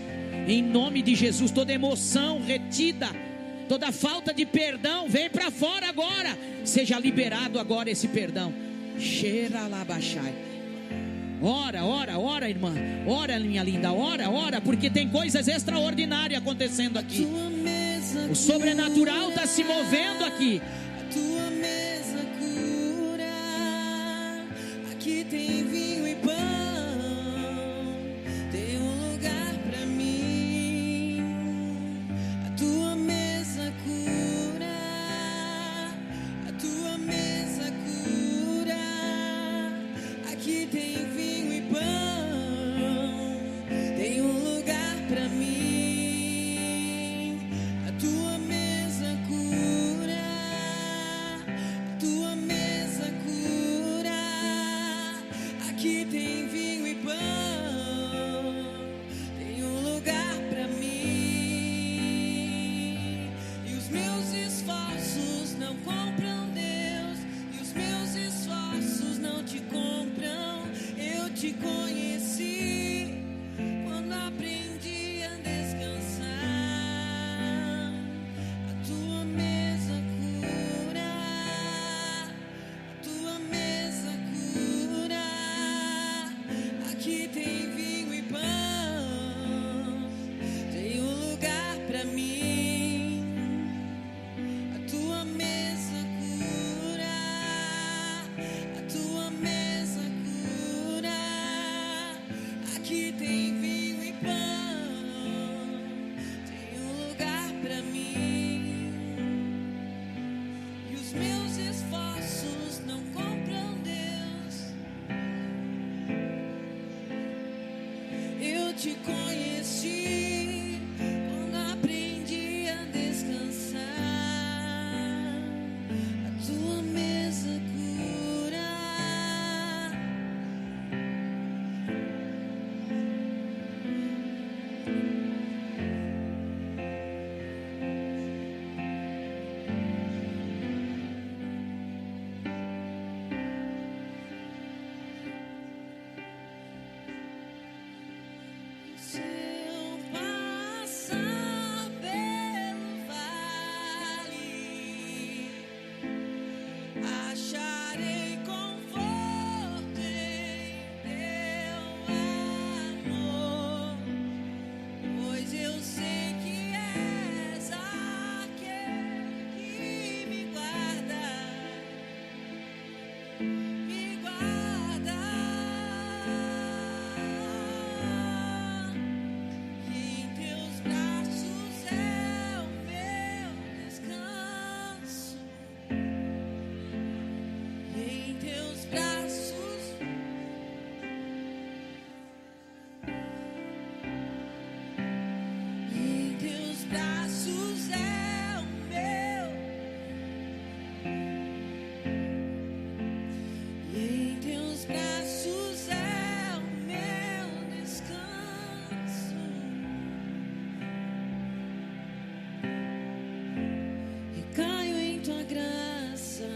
Em nome de Jesus. Toda emoção retida, toda falta de perdão, vem para fora agora. Seja liberado agora esse perdão. Xeralabaxai. Ora, ora, ora, irmã. Ora, minha linda, ora, ora, porque tem coisas extraordinárias acontecendo aqui. O sobrenatural está se movendo aqui. A tua mesa cura. Aqui tem vinho e pão. Tem um lugar pra mim. A tua mesa cura. A tua mesa cura. Aqui tem vinho e pão. Tem um lugar pra mim. A tua mesa cura. te conheci, quando aprendi a descansar, a tua mesa cura. Se eu passar pelo vale, acharei conforto em teu amor, pois eu sei que és aquele que me guarda, me guarda. E em teus braços é o meu descanso. E em teus braços, e em teus braços é o meu. E em teus braços é o meu descanso. E caio em tua graça.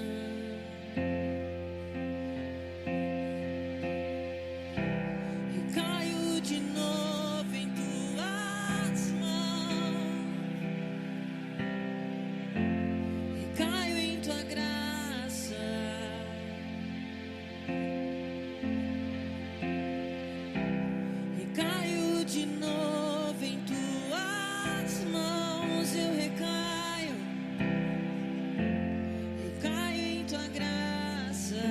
E caio de novo em tuas mãos. E caio em tua graça. E caio de novo em tuas mãos. Eu recaio. E caio em tua graça.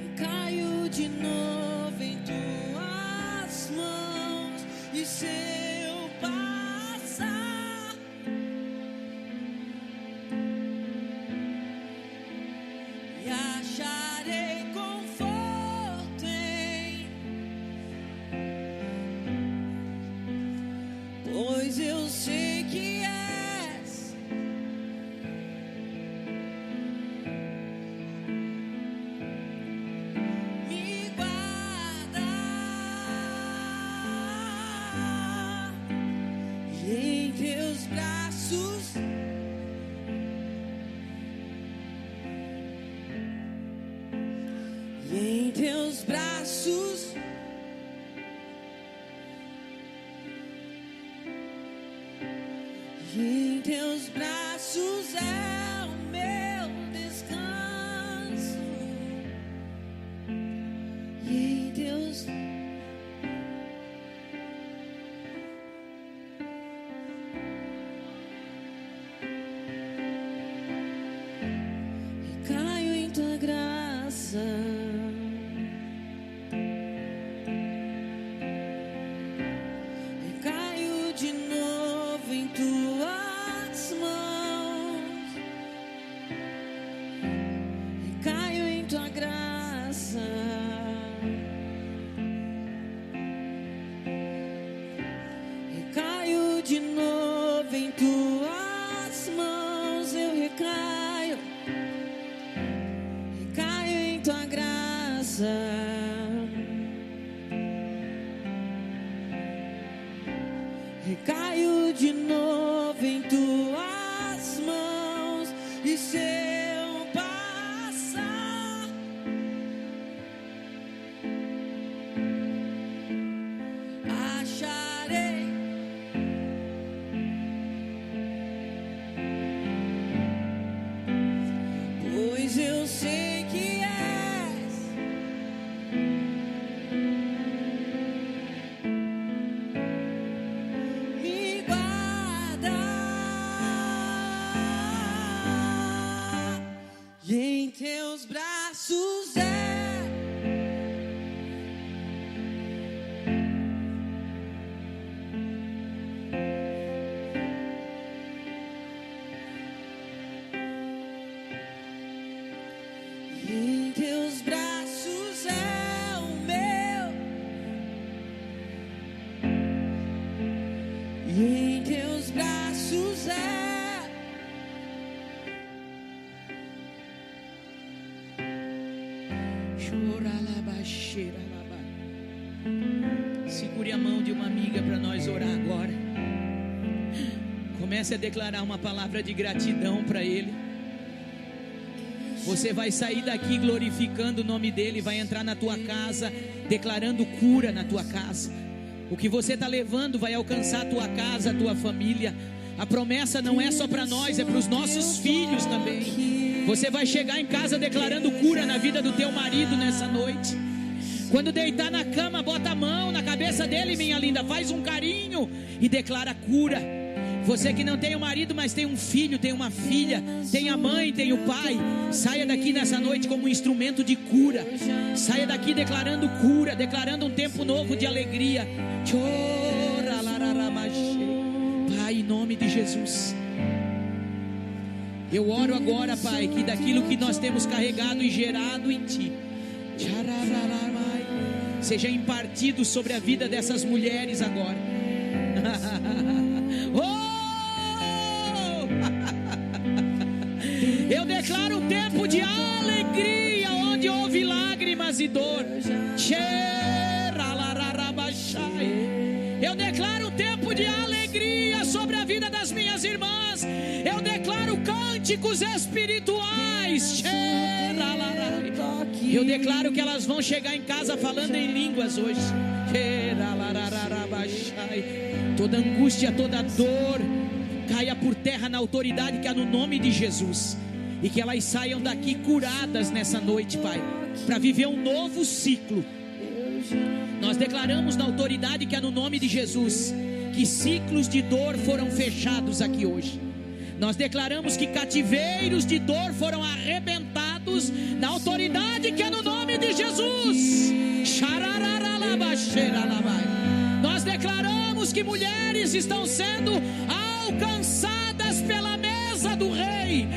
E caio de novo em tuas mãos. E se eu passar e acharei conforto em, pois eu sei que és me guarda. E em teus braços, e em teus braços, e em teus braços é o meu descanso. E em teus, e caio em tua graça. E caio de novo em tuas mãos. E caio em tua graça. E caio de novo em tuas mãos. Eu recaio. E caio em tua graça. E caio de novo em tuas mãos. E se eu passar, acharei pois eu sei que és me guarda. Segure a mão de uma amiga para nós orar agora. Comece a declarar uma palavra de gratidão para Ele. Você vai sair daqui glorificando o nome dEle, vai entrar na tua casa declarando cura na tua casa. O que você está levando vai alcançar a tua casa, a tua família. A promessa não é só para nós, é para os nossos filhos também. Você vai chegar em casa declarando cura na vida do teu marido nessa noite. Quando deitar na cama, bota a mão na cabeça dele, minha linda, faz um carinho e declara cura. Você que não tem um marido, mas tem um filho, tem uma filha, tem a mãe, tem o pai, saia daqui nessa noite como um instrumento de cura. Saia daqui declarando cura, declarando um tempo novo de alegria. Pai, em nome de Jesus, eu oro agora, Pai, que daquilo que nós temos carregado e gerado em Ti, seja impartido sobre a vida dessas mulheres agora. Eu declaro um tempo de alegria, onde houve lágrimas e dor. Eu declaro um tempo de alegria sobre a vida das minhas irmãs. Eu declaro cânticos espirituais. Eu declaro que elas vão chegar em casa falando em línguas hoje. Toda angústia, toda dor caia por terra na autoridade que há no nome de Jesus. E que elas saiam daqui curadas nessa noite, Pai, para viver um novo ciclo. Nós declaramos na autoridade que há no nome de Jesus que ciclos de dor foram fechados aqui hoje. Nós declaramos que cativeiros de dor foram arrebentados na autoridade que é no nome de Jesus. Nós declaramos que mulheres estão sendo alcançadas pela mesa do Rei.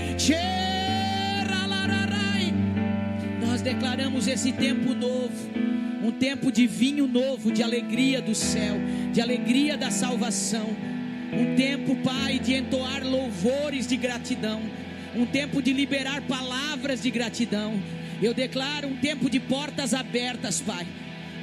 Nós declaramos esse tempo novo, um tempo de vinho novo, de alegria do céu, de alegria da salvação. Um tempo, Pai, de entoar louvores de gratidão. Um tempo de liberar palavras de gratidão. Eu declaro um tempo de portas abertas, Pai.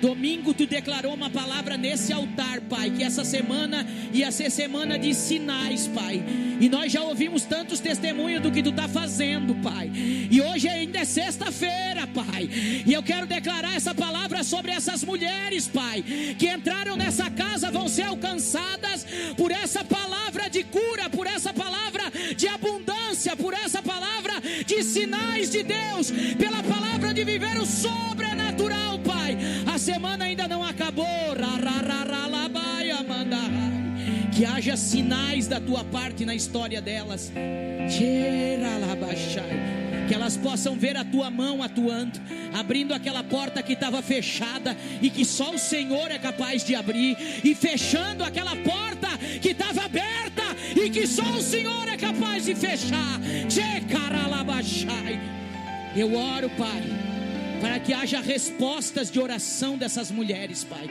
Domingo tu declarou uma palavra nesse altar, Pai, que essa semana ia ser semana de sinais, Pai. E nós já ouvimos tantos testemunhos do que tu está fazendo, Pai. E hoje ainda é sexta-feira, Pai. E eu quero declarar essa palavra sobre essas mulheres, Pai, que entraram nessa casa, vão ser alcançadas por essa palavra de cura, por essa palavra de abundância, por essa palavra de sinais de Deus, pela palavra de viver o sobrenatural, Pai. A semana ainda não acabou. Que haja sinais da tua parte na história delas. Que elas possam ver a tua mão atuando, abrindo aquela porta que estava fechada e que só o Senhor é capaz de abrir, e fechando aquela porta que estava aberta e que só o Senhor é capaz de fechar. Eu oro, Pai, para que haja respostas de oração dessas mulheres, Pai.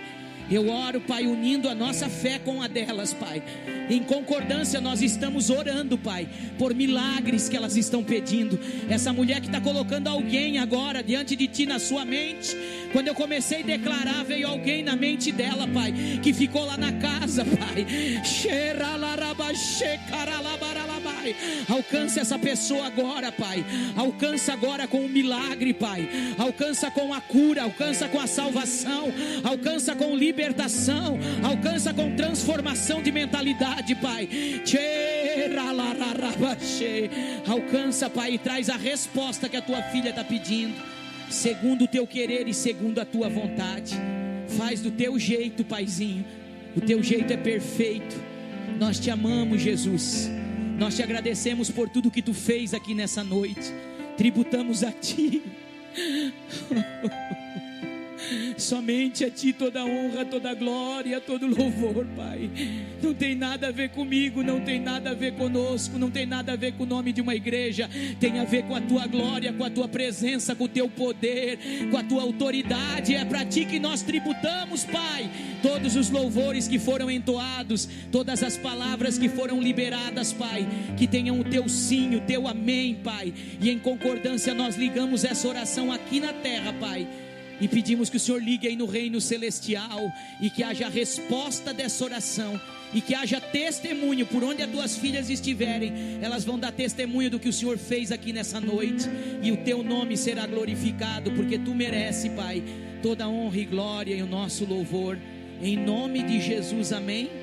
Eu oro, Pai, unindo a nossa fé com a delas, Pai. Em concordância nós estamos orando, Pai, por milagres que elas estão pedindo. Essa mulher que está colocando alguém agora diante de Ti na sua mente. Quando eu comecei a declarar, veio alguém na mente dela, Pai, que ficou lá na casa, Pai. Alcança essa pessoa agora, Pai. Alcança agora com o milagre, Pai. Alcança com a cura, alcança com a salvação, alcança com libertação, alcança com transformação de mentalidade, Pai. Alcança, Pai, e traz a resposta que a tua filha está pedindo, segundo o teu querer e segundo a tua vontade. Faz do teu jeito, Paizinho. O teu jeito é perfeito. Nós te amamos, Jesus. Nós te agradecemos por tudo que tu fez aqui nessa noite. Tributamos a Ti. Somente a Ti toda honra, toda glória, todo louvor, Pai. Não tem nada a ver comigo, não tem nada a ver conosco, não tem nada a ver com o nome de uma igreja. Tem a ver com a Tua glória, com a Tua presença, com o Teu poder, com a Tua autoridade. É para Ti que nós tributamos, Pai, todos os louvores que foram entoados, todas as palavras que foram liberadas, Pai, que tenham o Teu sim, o Teu amém, Pai. E em concordância nós ligamos essa oração aqui na terra, Pai, e pedimos que o Senhor ligue aí no reino celestial, e que haja resposta dessa oração, e que haja testemunho. Por onde as Tuas filhas estiverem, elas vão dar testemunho do que o Senhor fez aqui nessa noite, e o Teu nome será glorificado, porque Tu mereces, Pai, toda a honra e glória e o nosso louvor, em nome de Jesus, amém.